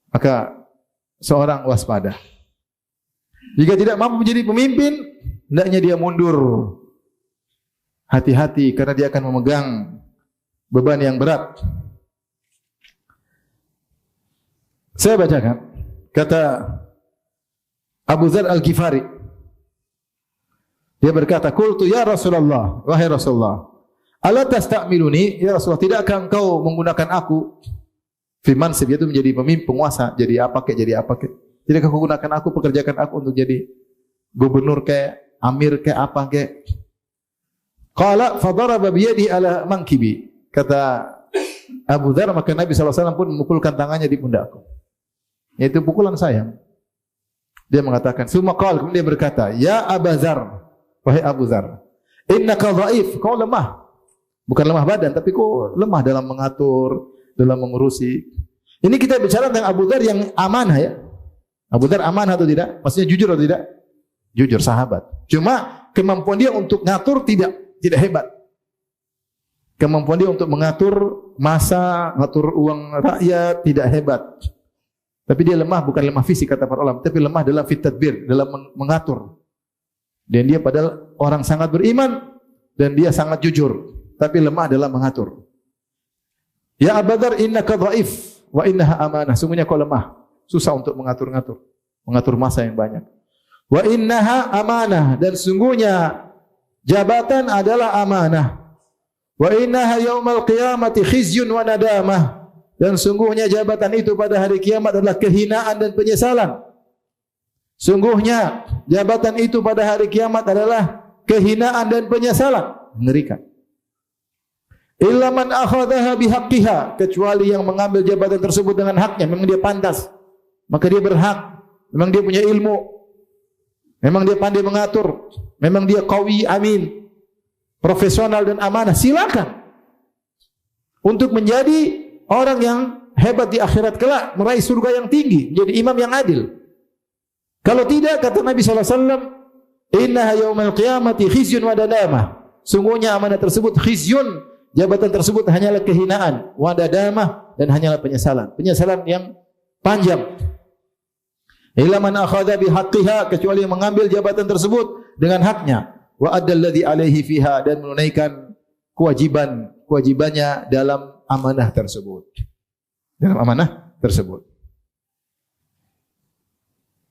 Maka seorang waspada. Jika tidak mampu menjadi pemimpin, hendaknya dia mundur. Hati-hati karena dia akan memegang beban yang berat. Saya bacakan kata Abu Dzar Al-Ghifari. Dia berkata, "Qultu ya Rasulullah, wahai Rasulullah, ala tastamiluni, ya Rasulullah, tidakkah engkau menggunakan aku fi mansib, yaitu menjadi pemimpin, penguasa, jadi apa kek. Tidakkah kau gunakan aku, pekerjakan aku untuk jadi gubernur kayak amir kayak apa kayak?" Qala fadaraba bi yadihi ala mankibi. Kata Abu Dzar, maka Nabi SAW pun memukulkan tangannya di pundakku. Yaitu pukulan sayang. Dia mengatakan, "Summa qala," kemudian dia berkata, "Ya Abu Dzar, wahai Abu Dzar, innaka dhaif, kau lemah. Bukan lemah badan, tapi kau lemah dalam mengatur, dalam mengurusi." Ini kita bicara tentang Abu Dzar yang amanah ya. Abu Dzar amanah atau tidak? Maksudnya jujur atau tidak? Jujur, sahabat. Cuma kemampuan dia untuk ngatur tidak hebat. Kemampuan dia untuk mengatur masa, mengatur uang rakyat tidak hebat. Tapi dia lemah, bukan lemah fisik kata para ulama, tapi lemah dalam fit tadbir, dalam mengatur. Dan dia padahal orang sangat beriman dan dia sangat jujur, tapi lemah dalam mengatur. Ya Abu Dzar, innaka dhaif wa innaha amanah. Sungguhnya kau lemah, susah untuk mengatur masa yang banyak. Wa innaha amanah, dan sungguhnya jabatan adalah amanah. Wa innaha yaumal qiyamati khizyun wa nadamah, dan sungguhnya jabatan itu pada hari kiamat adalah kehinaan dan penyesalan. Sungguhnya jabatan itu pada hari kiamat adalah kehinaan dan penyesalan. Mengerikan. Illa man akhadhaha bihaqqiha, kecuali yang mengambil jabatan tersebut dengan haknya, memang dia pantas, maka dia berhak, memang dia punya ilmu, memang dia pandai mengatur, memang dia qawi amin, profesional dan amanah, silakan untuk menjadi orang yang hebat di akhirat kelak, meraih surga yang tinggi, menjadi imam yang adil. Kalau tidak, kata Nabi SAW, innaha yaumal qiyamati khizyun wa nadamah. Sungguhnya amanah tersebut khizyun, jabatan tersebut hanyalah kehinaan, wa nadamah, dan hanyalah penyesalan. Penyesalan yang panjang. Illa man akhadha bihaqqiha, kecuali yang mengambil jabatan tersebut dengan haknya, wa addalladzi alaihi fiha, dan menunaikan kewajibannya dalam amanah tersebut. Dalam amanah tersebut.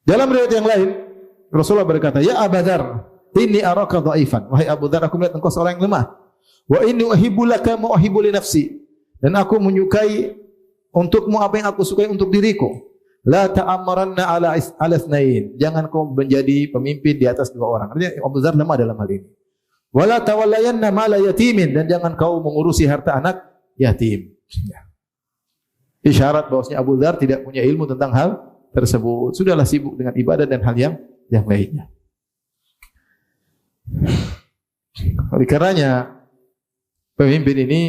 Dalam riwayat yang lain, Rasulullah berkata, "Ya Abu Dzar, inni araka dhaifan." Wahai Abu Dzar, aku melihat engkau seorang yang lemah. Wa inni uhibbu laka ma uhibbu li nafsi. Dan aku menyukai untukmu apa yang aku sukai untuk diriku. La ta'ammaranna ala itsnain. Jangan kau menjadi pemimpin di atas dua orang. Artinya Abu Dzar lemah dalam hal ini. Wala tawallayanna mala yatimin, dan jangan kau mengurusi harta anak yatim. Ya. Isyarat bahwasanya Abu Dzar tidak punya ilmu tentang hal tersebut. Sudahlah sibuk dengan ibadah dan hal yang lainnya. Oleh karenanya pemimpin ini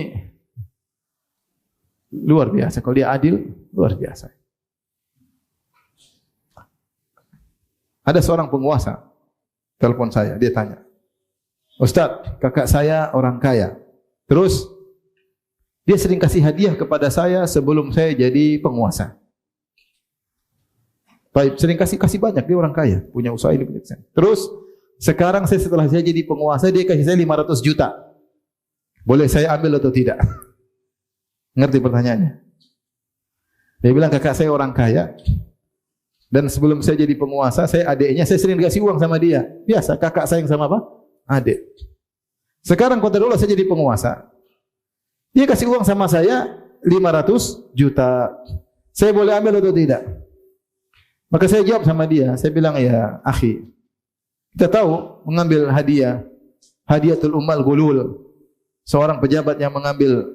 luar biasa. Kalau dia adil, luar biasa. Ada seorang penguasa telepon saya, dia tanya, "Ustaz, kakak saya orang kaya. Terus dia sering kasih hadiah kepada saya sebelum saya jadi penguasa. Baik, sering kasih banyak, dia orang kaya, punya usaha ini, punya usaha. Terus sekarang setelah saya jadi penguasa, dia kasih saya 500 juta. Boleh saya ambil atau tidak?" Ngerti pertanyaannya? Dia bilang, kakak saya orang kaya, dan sebelum saya jadi penguasa, saya adiknya, saya sering dikasih uang sama dia. Biasa, kakak sayang sama apa? Adik. Sekarang kodarullah saya jadi penguasa. Dia kasih uang sama saya 500 juta. Saya boleh ambil atau tidak? Maka saya jawab sama dia, saya bilang, ya akhi, kita tahu mengambil hadiah, hadiatul ummal gulul. Seorang pejabat yang mengambil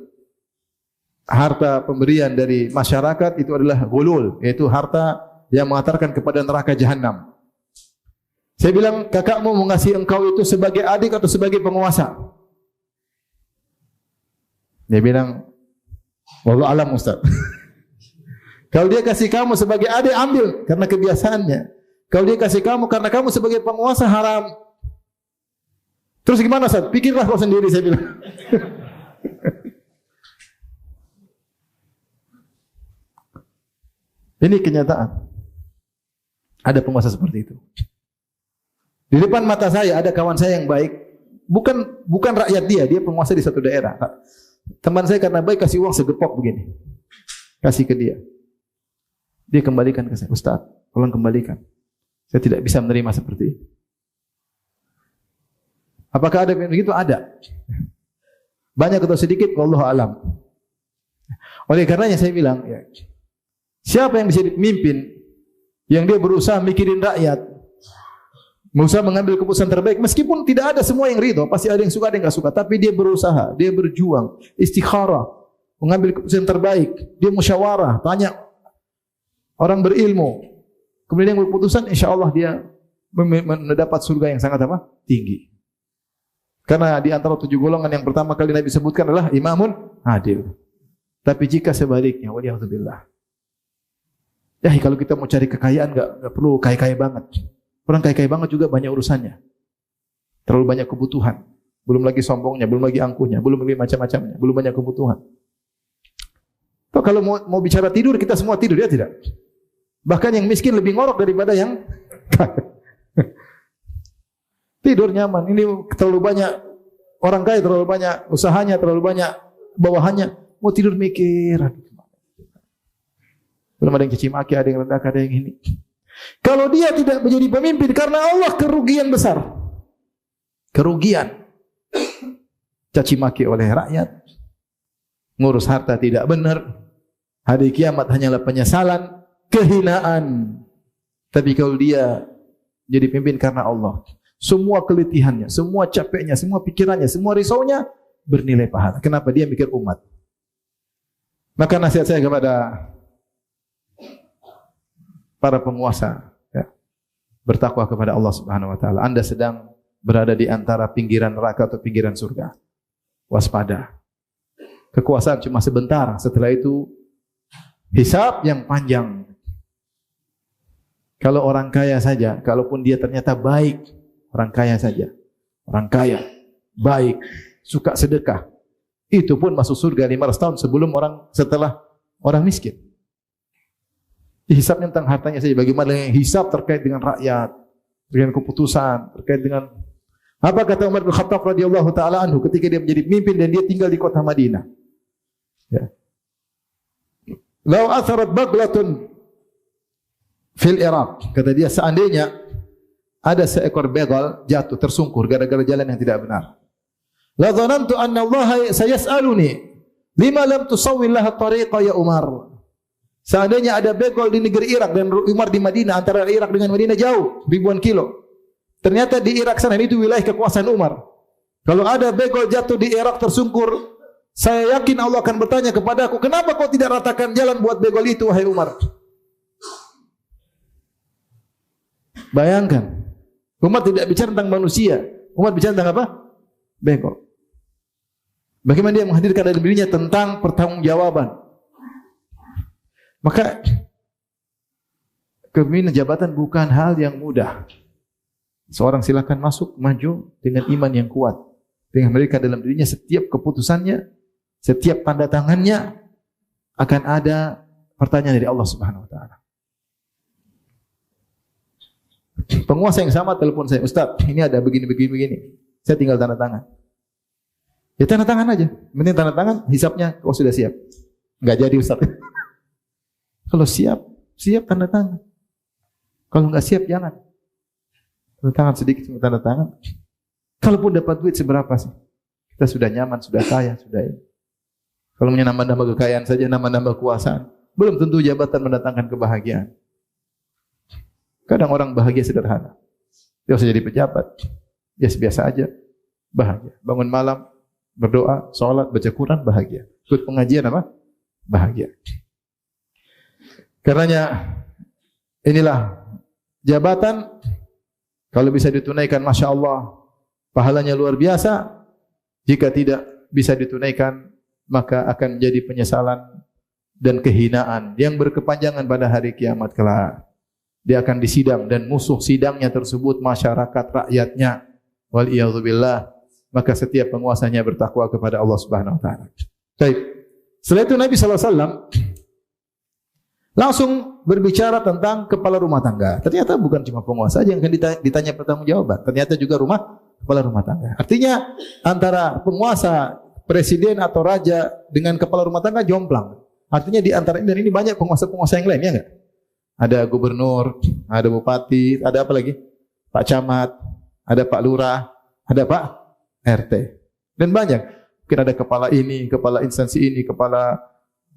harta pemberian dari masyarakat itu adalah gulul, yaitu harta yang mengantarkan kepada neraka jahanam. Saya bilang, kakakmu mengasihi engkau itu sebagai adik atau sebagai penguasa? Dia bilang, wallahu alam Ustaz. Kalau dia kasih kamu sebagai adik, ambil karena kebiasaannya. Kalau dia kasih kamu karena kamu sebagai penguasa, haram. Terus gimana Ustaz? Pikirlah kau sendiri, saya bilang. Ini kenyataan. Ada penguasa seperti itu. Di depan mata saya ada kawan saya yang baik, bukan rakyat dia penguasa di satu daerah. Teman saya karena baik kasih uang segepok begini, kasih ke dia. Dia kembalikan ke saya, Ustaz, tolong kembalikan. Saya tidak bisa menerima seperti itu. Apakah ada begitu? Ada. Banyak atau sedikit, wallahu alam. Oleh karenanya saya bilang, ya, siapa yang bisa memimpin, yang dia berusaha mikirin rakyat, berusaha mengambil keputusan terbaik, meskipun tidak ada semua yang ridho, pasti ada yang suka, ada yang enggak suka, tapi dia berusaha, dia berjuang, istikharah, mengambil keputusan terbaik, dia musyawarah, tanya orang berilmu, kemudian yang berkeputusan, insyaallah dia mendapat surga yang sangat apa? Tinggi. Karena di antara 7 golongan yang pertama kali Nabi sebutkan adalah imamun adil. Tapi jika sebaliknya, waliyahzubillah. Ya, kalau kita mau cari kekayaan enggak perlu kaya-kaya banget. Orang kaya-kaya banget juga banyak urusannya. Terlalu banyak kebutuhan. Belum lagi sombongnya, belum lagi angkuhnya, belum lagi macam-macamnya, belum banyak kebutuhan. Toh kalau mau bicara tidur, kita semua tidur, ya tidak? Bahkan yang miskin lebih ngorok daripada yang kaya. Tidur nyaman. Ini terlalu banyak orang kaya, terlalu banyak usahanya, terlalu banyak bawahannya. Mau tidur mikir. Belum ada yang caci maki, ada yang rendah, ada yang ini. Kalau dia tidak menjadi pemimpin karena Allah, kerugian besar. Kerugian. Caci maki oleh rakyat. Ngurus harta tidak benar. Hari kiamat hanyalah penyesalan, kehinaan. Tapi kalau dia jadi pemimpin karena Allah, semua keletihannya, semua capeknya, semua pikirannya, semua risaunya bernilai pahala. Kenapa? Dia mikir umat. Maka nasihat saya kepada para penguasa, ya, bertakwa kepada Allah Subhanahu wa taala. Anda sedang berada di antara pinggiran neraka atau pinggiran surga. Waspada. Kekuasaan cuma sebentar, setelah itu hisab yang panjang. Kalau orang kaya saja, kalaupun dia ternyata baik, orang kaya saja, orang kaya, baik, suka sedekah, itu pun masuk surga 500 tahun sebelum setelah orang miskin. Hisab tentang hartanya saja. Bagaimana yang hisab terkait dengan rakyat, dengan keputusan, terkait dengan apa kata Umar bin Khattab radhiyallahu taala anhu ketika dia menjadi pemimpin dan dia tinggal di kota Madinah. Ya. Lau atharat baglatun fil Iraq, kata dia, seandainya ada seekor begal jatuh tersungkur gara-gara jalan yang tidak benar. La dhanantu anna Allah sayas'aluni lima lam tusawwil laha tariqa ya Umar. Seandainya ada begal di negeri Irak dan Umar di Madinah, antara Irak dengan Madinah jauh ribuan kilo. Ternyata di Irak sana itu wilayah kekuasaan Umar. Kalau ada begal jatuh di Irak tersungkur, saya yakin Allah akan bertanya kepada aku, kenapa kau tidak ratakan jalan buat begal itu, wahai Umar? Bayangkan, Umar tidak bicara tentang manusia, Umar bicara tentang apa? Begal. Bagaimana dia menghadirkan dalam dirinya tentang pertanggungjawaban. Maka kepemimpinan jabatan bukan hal yang mudah. Seorang silakan masuk, maju dengan iman yang kuat. Dengan mereka dalam dirinya setiap keputusannya, setiap tanda tangannya akan ada pertanyaan dari Allah Subhanahu wa taala. Penguasa yang sama telepon saya, Ustaz, ini ada begini. Saya tinggal tanda tangan. Ya tanda tangan aja. Mending tanda tangan, hisapnya kau sudah siap. Enggak jadi Ustaz. Kalau siap tanda tangan. Kalau enggak siap jangan. Tanda tangan sedikit, tanda tangan. Kalaupun dapat duit seberapa sih? Kita sudah nyaman, sudah kaya, sudah ini. Kalau nambah-nambah kekayaan saja, nambah-nambah kekuasaan, belum tentu jabatan mendatangkan kebahagiaan. Kadang orang bahagia sederhana. Dia usah jadi pejabat. Dia biasa aja, bahagia. Bangun malam, berdoa, sholat, baca Quran, bahagia. Ikut pengajian apa? Bahagia. Karenanya inilah jabatan Kalau bisa ditunaikan, Masya Allah, pahalanya luar biasa. Jika tidak bisa ditunaikan, maka akan menjadi penyesalan dan kehinaan yang berkepanjangan pada hari kiamat kelak. Dia akan disidang dan musuh sidangnya tersebut masyarakat rakyatnya. Waliyadzubillah. Maka setiap penguasanya bertakwa kepada Allah Subhanahu wa taala. Baik. Setelah itu Nabi sallallahu alaihi wasallam langsung berbicara tentang kepala rumah tangga. Ternyata bukan cuma penguasa saja yang akan ditanya pertanggungjawaban. Ternyata juga kepala rumah tangga. Artinya antara penguasa, presiden atau raja dengan kepala rumah tangga jomplang. Artinya di antara ini dan ini banyak penguasa-penguasa yang lain, ya enggak? Ada gubernur, ada bupati, ada apa lagi? Pak camat, ada Pak lurah, ada Pak RT. Dan banyak. Mungkin ada kepala ini, kepala instansi ini, kepala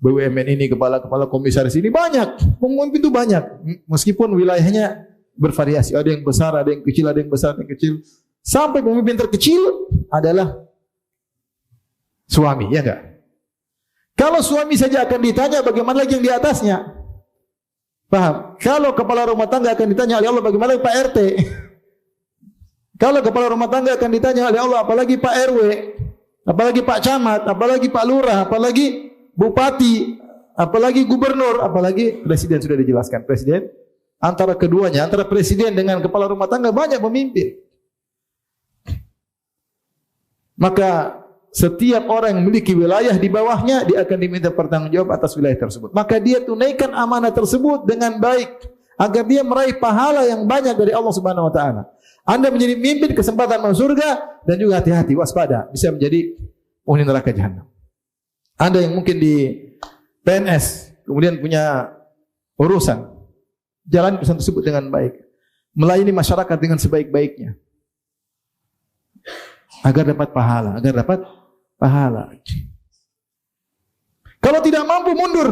BUMN ini, kepala komisaris ini, banyak. Pemimpin itu banyak. Meskipun wilayahnya bervariasi. Ada yang besar, ada yang kecil, ada yang besar, ada yang kecil. Sampai pemimpin terkecil adalah suami, ya enggak? Kalau suami saja akan ditanya, bagaimana lagi yang di atasnya? Paham? Kalau kepala rumah tangga akan ditanya oleh Allah, bagaimana Pak RT? Kalau kepala rumah tangga akan ditanya oleh Allah, apalagi Pak RW, apalagi Pak camat, apalagi Pak lurah, apalagi bupati, apalagi gubernur, apalagi presiden. Sudah dijelaskan presiden. Antara keduanya, antara presiden dengan kepala rumah tangga banyak pemimpin. Maka setiap orang yang memiliki wilayah di bawahnya, dia akan diminta pertanggungjawab atas wilayah tersebut. Maka dia tunaikan amanah tersebut dengan baik agar dia meraih pahala yang banyak dari Allah Subhanahu wa taala. Anda menjadi pemimpin, kesempatan masuk surga, dan juga hati-hati, waspada, bisa menjadi penghuni neraka jahanam. Anda yang mungkin di PNS kemudian punya urusan, jalan urusan tersebut dengan baik, melayani masyarakat dengan sebaik-baiknya agar dapat pahala, Kalau tidak mampu, mundur.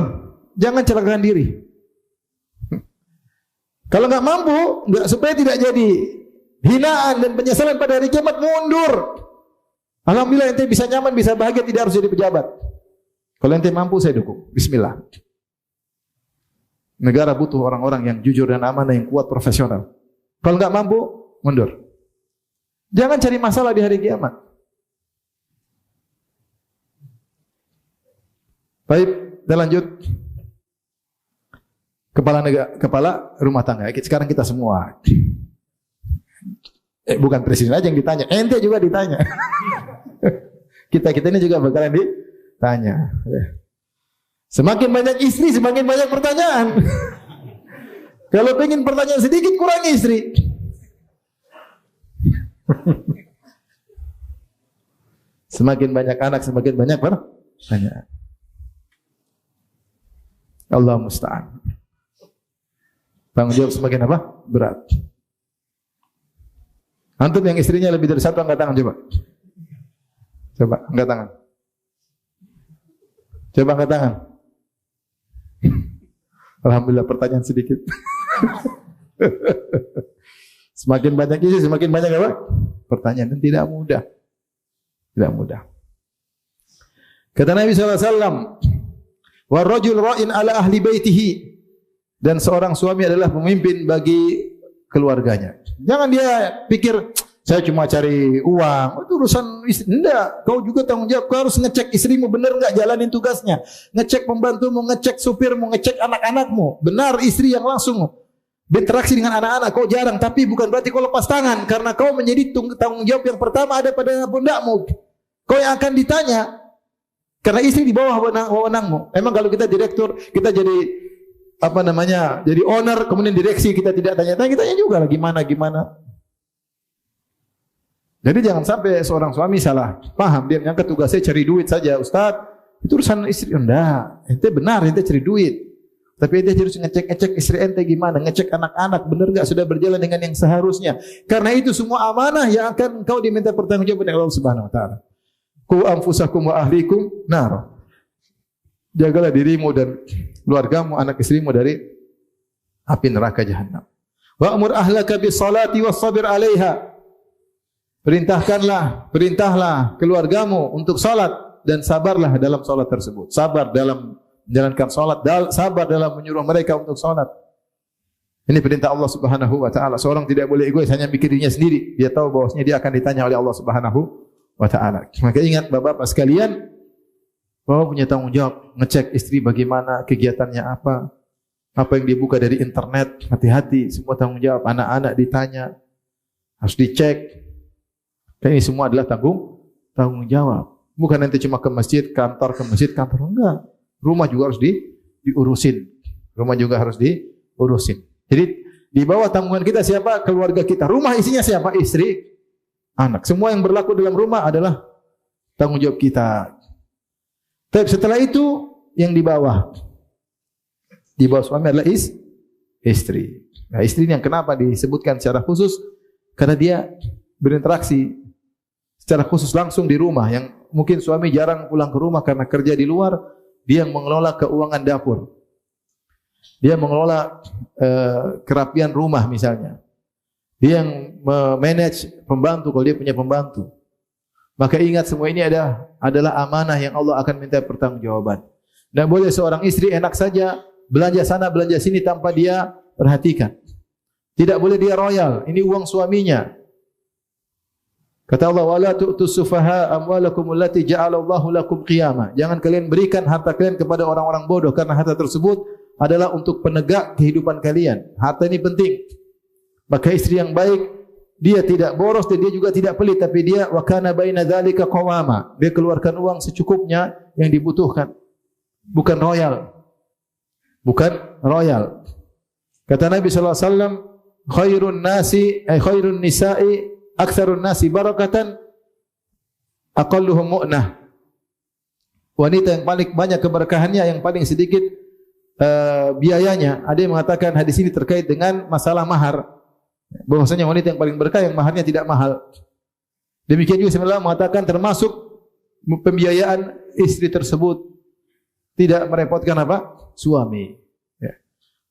Jangan celakakan diri. Kalau enggak mampu, supaya tidak jadi hinaan dan penyesalan pada hari kiamat, mundur. Alhamdulillah ente bisa nyaman, bisa bahagia, tidak harus jadi pejabat. Kalau ente mampu, saya dukung. Bismillah. Negara butuh orang-orang yang jujur dan amanah, yang kuat, profesional. Kalau enggak mampu, mundur. Jangan cari masalah di hari kiamat. Baik, kita lanjut. Kepala rumah tangga. Sekarang kita semua. Bukan presiden aja yang ditanya, ente juga ditanya. kita ini juga bakalan ditanya. Semakin banyak istri, semakin banyak pertanyaan. Kalau pengen pertanyaan sedikit, kurang istri. Semakin banyak anak, semakin banyak pertanyaan. Allah musta'an. Tanggung jawab semakin apa? Berat. Antum yang istrinya lebih dari satu, angkat tangan coba. Coba angkat tangan. Coba angkat tangan. Alhamdulillah, pertanyaan sedikit. Semakin banyak isi, semakin banyak apa? Pertanyaan, dan tidak mudah. Tidak mudah. Kata Nabi SAW, "Warrajul ra'in ala ahli baitihi." Dan seorang suami adalah pemimpin bagi keluarganya. Jangan dia pikir, saya cuma cari uang, itu urusan istri. Enggak, kau juga tanggung jawab. Kau harus ngecek istrimu benar enggak jalanin tugasnya. Ngecek pembantumu, ngecek supirmu, ngecek anak-anakmu. Benar istri yang langsung berinteraksi dengan anak-anak, kau jarang, tapi bukan berarti kau lepas tangan, karena kau menjadi tanggung jawab yang pertama ada pada pundakmu. Kau yang akan ditanya, karena istri di bawah wewenangmu. Emang kalau kita direktur, kita jadi jadi owner, kemudian direksi, kita tidak tanya-tanya, kita tanya juga lah gimana. Jadi jangan sampai seorang suami salah paham, dia yang tugasnya cari duit saja. Ustaz, itu urusan istri. Enggak, ente benar, ente cari duit. Tapi ente harus ngecek istri ente gimana, ngecek anak-anak benar enggak sudah berjalan dengan yang seharusnya. Karena itu semua amanah yang akan engkau diminta pertanggungjawaban oleh Allah Subhanahu wa taala. Qu anfusakum wa ahlikum nar. Jagalah dirimu dan keluargamu, anak istrimu dari api neraka jahanam. Wa'mur ahlaka bis salati was-sabir 'alaiha. Perintahlah keluargamu untuk salat dan sabarlah dalam salat tersebut. Sabar dalam menjalankan salat, sabar dalam menyuruh mereka untuk salat. Ini perintah Allah Subhanahu wa taala. Seorang tidak boleh egois hanya mikir dirinya sendiri. Dia tahu bahwasanya dia akan ditanya oleh Allah Subhanahu wa taala. Maka ingat Bapak-bapak sekalian, Bapak punya tanggung jawab ngecek istri bagaimana, kegiatannya apa yang dibuka dari internet, hati-hati, semua tanggung jawab. Anak-anak ditanya, harus dicek. Ini semua adalah tanggung jawab. Bukan nanti cuma ke masjid, kantor, enggak. Rumah juga harus diurusin. Rumah juga harus diurusin. Jadi di bawah tanggungan kita siapa? Keluarga kita. Rumah isinya siapa? Istri, anak. Semua yang berlaku dalam rumah adalah tanggung jawab kita. Tapi setelah itu yang di bawah suami adalah istri. Nah, istri yang kenapa disebutkan secara khusus? Karena dia berinteraksi secara khusus langsung di rumah. Yang mungkin suami jarang pulang ke rumah karena kerja di luar, dia yang mengelola keuangan dapur. Dia mengelola kerapian rumah misalnya. Dia yang memanage pembantu kalau dia punya pembantu. Maka ingat semua ini adalah amanah yang Allah akan minta pertanggungjawaban. Tidak boleh seorang istri enak saja belanja sana belanja sini tanpa dia perhatikan. Tidak boleh dia royal. Ini uang suaminya. Kata Allah, wala tu'tus sufaha amwalakum allati ja'alallahu lakum qiyama. Jangan kalian berikan harta kalian kepada orang-orang bodoh karena harta tersebut adalah untuk penegak kehidupan kalian. Harta ini penting. Maka istri yang baik, dia tidak boros dan dia juga tidak pelit, tapi dia wa kana baina dzalika qawama. Dia keluarkan uang secukupnya yang dibutuhkan. Bukan royal. Kata Nabi sallallahu alaihi wasallam, khairun nisa'i aktsarun nasi barakatan aqalluhum mu'nah. Wanita yang paling banyak keberkahannya, yang paling sedikit biayanya. Ada yang mengatakan hadis ini terkait dengan masalah mahar. Bahwasanya wanita yang paling berkah yang maharnya tidak mahal. Demikian juga sebenarnya mengatakan termasuk pembiayaan istri tersebut tidak merepotkan suami. Ya.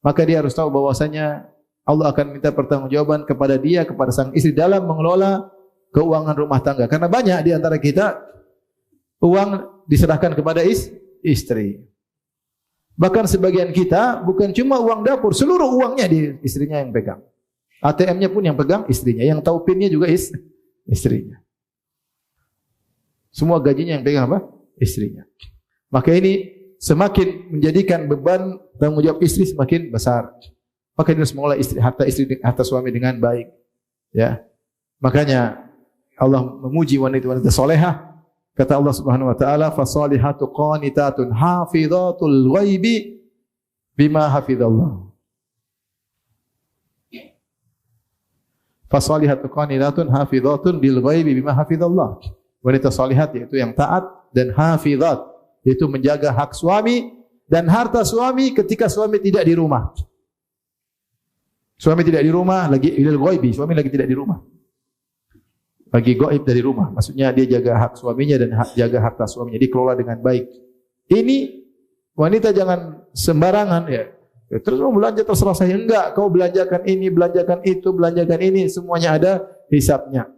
Maka dia harus tahu bahwasanya Allah akan minta pertanggungjawaban kepada dia, kepada sang istri dalam mengelola keuangan rumah tangga. Karena banyak di antara kita uang diserahkan kepada istri. Bahkan sebagian kita bukan cuma uang dapur, seluruh uangnya istrinya yang pegang. ATM-nya pun yang pegang istrinya, yang tahu PIN-nya juga istrinya. Semua gajinya yang pegang istrinya. Maka ini semakin menjadikan beban tanggung jawab istri semakin besar. Maka dia harus mengolah harta suami dengan baik. Ya. Makanya Allah memuji wanita-wanita salehah. Kata Allah Subhanahu wa taala, "Fasalihatu qanitatun hafizatul ghaibi bima hafizallah." Fasalihatu qanitatun hafizatun bil ghaibi bima hafizallah. Wanita salihat yaitu yang taat dan hafizat, yaitu menjaga hak suami dan harta suami ketika suami tidak di rumah. Suami tidak di rumah, lagi ilal ghaibi, suami lagi tidak di rumah. Lagi gaib dari rumah. Maksudnya dia jaga hak suaminya dan jaga harta suaminya, dikelola dengan baik. Ini wanita jangan sembarangan ya. Terus mau belanja terserah saya. Enggak, kau belanjakan ini, belanjakan itu, belanjakan ini, semuanya ada hisapnya.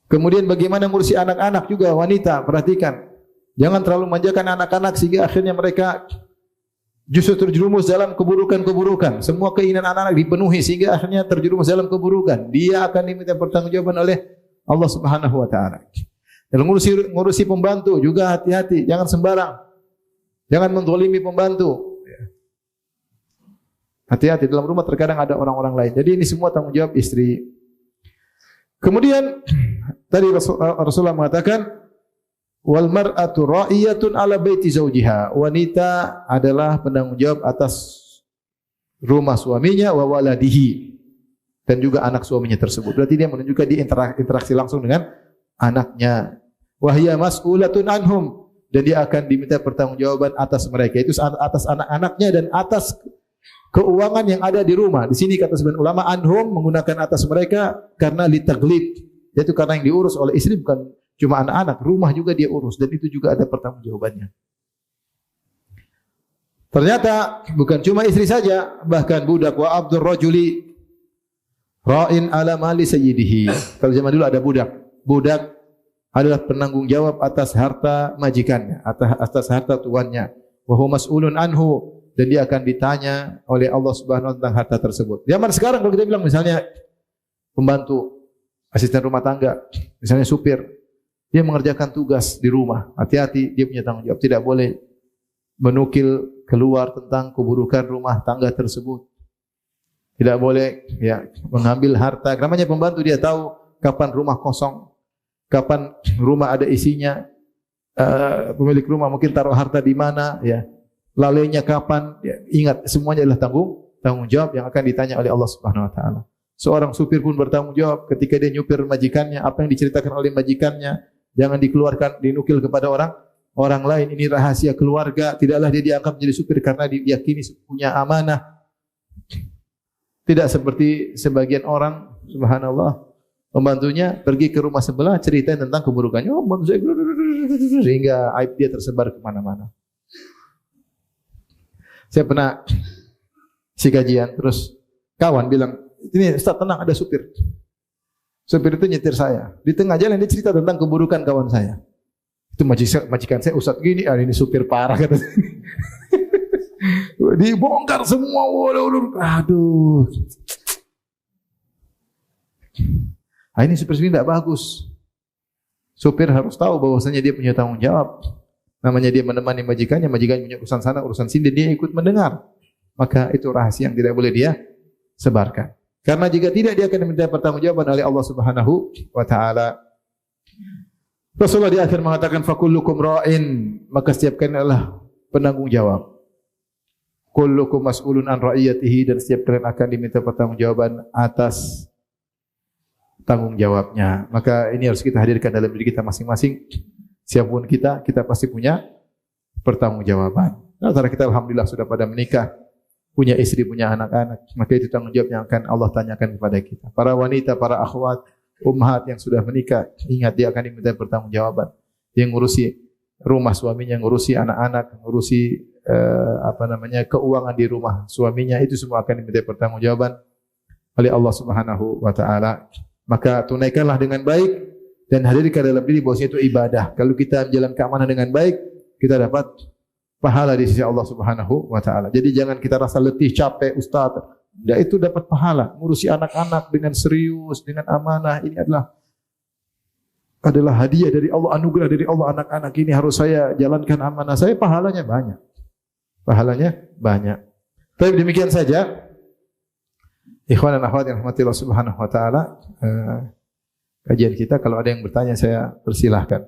Kemudian bagaimana ngurusi anak-anak juga wanita, perhatikan. Jangan terlalu manjakan anak-anak sehingga akhirnya mereka justru terjerumus dalam keburukan-keburukan. Semua keinginan anak-anak dipenuhi sehingga akhirnya terjerumus dalam keburukan. Dia akan diminta pertanggungjawaban oleh Allah Subhanahu wa taala. Dalam ngurusi pembantu juga hati-hati, jangan sembarang. Jangan menzalimi pembantu. Hati-hati, dalam rumah terkadang ada orang-orang lain. Jadi ini semua tanggung jawab istri. Kemudian tadi Rasulullah mengatakan wal mar'atu ra'iyatun ala baiti zawjiha. Wanita adalah penanggung jawab atas rumah suaminya wa waladihi, dan juga anak suaminya tersebut. Berarti dia menunjukkan dia interaksi langsung dengan anaknya. Wa hiya mas'ulatun anhum, dan dia akan diminta pertanggungjawaban atas mereka, itu atas anak-anaknya dan atas keuangan yang ada di rumah. Di sini kata sebagian ulama anhum menggunakan atas mereka karena litaglib, yaitu karena yang diurus oleh istri bukan cuma anak-anak, rumah juga dia urus, dan itu juga ada pertanggungjawabannya. Ternyata bukan cuma istri saja, bahkan budak. Wa abdur rajuli ra'in ala mali sayyidihi. Kalau zaman dulu ada budak. Budak adalah penanggung jawab atas harta majikannya, atas harta tuannya. Wa huwa mas'ulun anhu, dan dia akan ditanya oleh Allah Subhanahu wa taala tentang harta tersebut. Zaman sekarang kalau kita bilang misalnya pembantu, asisten rumah tangga, misalnya supir, dia mengerjakan tugas di rumah, hati-hati dia punya tanggung jawab, tidak boleh menukil keluar tentang keburukan rumah tangga tersebut. Tidak boleh ya mengambil harta. Namanya pembantu, dia tahu kapan rumah kosong, kapan rumah ada isinya. Pemilik rumah mungkin taruh harta di mana, ya. Lalainya kapan? Ya, ingat semuanya adalah tanggung jawab yang akan ditanya oleh Allah Subhanahu wa taala. Seorang supir pun bertanggung jawab ketika dia nyupir majikannya, apa yang diceritakan oleh majikannya jangan dikeluarkan, dinukil kepada orang lain. Ini rahasia keluarga. Tidaklah dia dianggap menjadi supir karena diyakini punya amanah. Tidak seperti sebagian orang, subhanallah, pembantunya pergi ke rumah sebelah ceritain tentang keburukannya. Oh, pembantu saya, sehingga aib dia tersebar kemana-mana. Saya pernah si kajian, terus kawan bilang, ini Ustaz tenang, ada supir. Supir itu nyetir saya. Di tengah jalan dia cerita tentang keburukan kawan saya. Itu majikan saya, Ustaz gini, ini supir parah kata. Dibongkar semua. Aduh. Ini supir ini tidak bagus. Supir harus tahu bahwasanya dia punya tanggung jawab. Namanya dia menemani majikannya punya urusan sana, urusan sini, dia ikut mendengar. Maka itu rahasia yang tidak boleh dia sebarkan. Karena jika tidak, dia akan diminta pertanggungjawaban oleh Allah Subhanahu wa taala. Rasulullah di akhir mengatakan fakullukum ra'in, maka setiap kalian adalah penanggung jawab. Kullukum mas'ulun an ra'iyatihi, dan setiap kalian akan diminta pertanggungjawaban atas tanggung jawabnya. Maka ini harus kita hadirkan dalam diri kita masing-masing. Siapapun kita pasti punya pertanggungjawaban. Antara kita alhamdulillah sudah pada menikah, punya istri, punya anak-anak, maka itu tanggung jawab yang akan Allah tanyakan kepada kita. Para wanita, para akhwat, ummahat yang sudah menikah, ingat dia akan diminta pertanggungjawaban. Dia ngurusi rumah suaminya, ngurusi anak-anak, ngurusi keuangan di rumah suaminya, itu semua akan diminta pertanggungjawaban oleh Allah Subhanahu wa taala. Maka tunaikanlah dengan baik dan hadirkan dalam diri bahwasanya itu ibadah. Kalau kita menjalankan amanah dengan baik, kita dapat pahala di sisi Allah Subhanahu wa taala. Jadi jangan kita rasa letih, capek, ustaz. Tidak, itu dapat pahala. Ngurusi anak-anak dengan serius, dengan amanah, ini adalah hadiah dari Allah, anugerah dari Allah. Anak-anak ini harus saya jalankan amanah saya, pahalanya banyak. Pahalanya banyak. Tapi demikian saja. Ikhwan dan akhwat yang rahmati Allah Subhanahu wa taala, kajian kita. Kalau ada yang bertanya, saya persilahkan.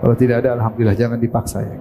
Kalau tidak ada, alhamdulillah, jangan dipaksa ya.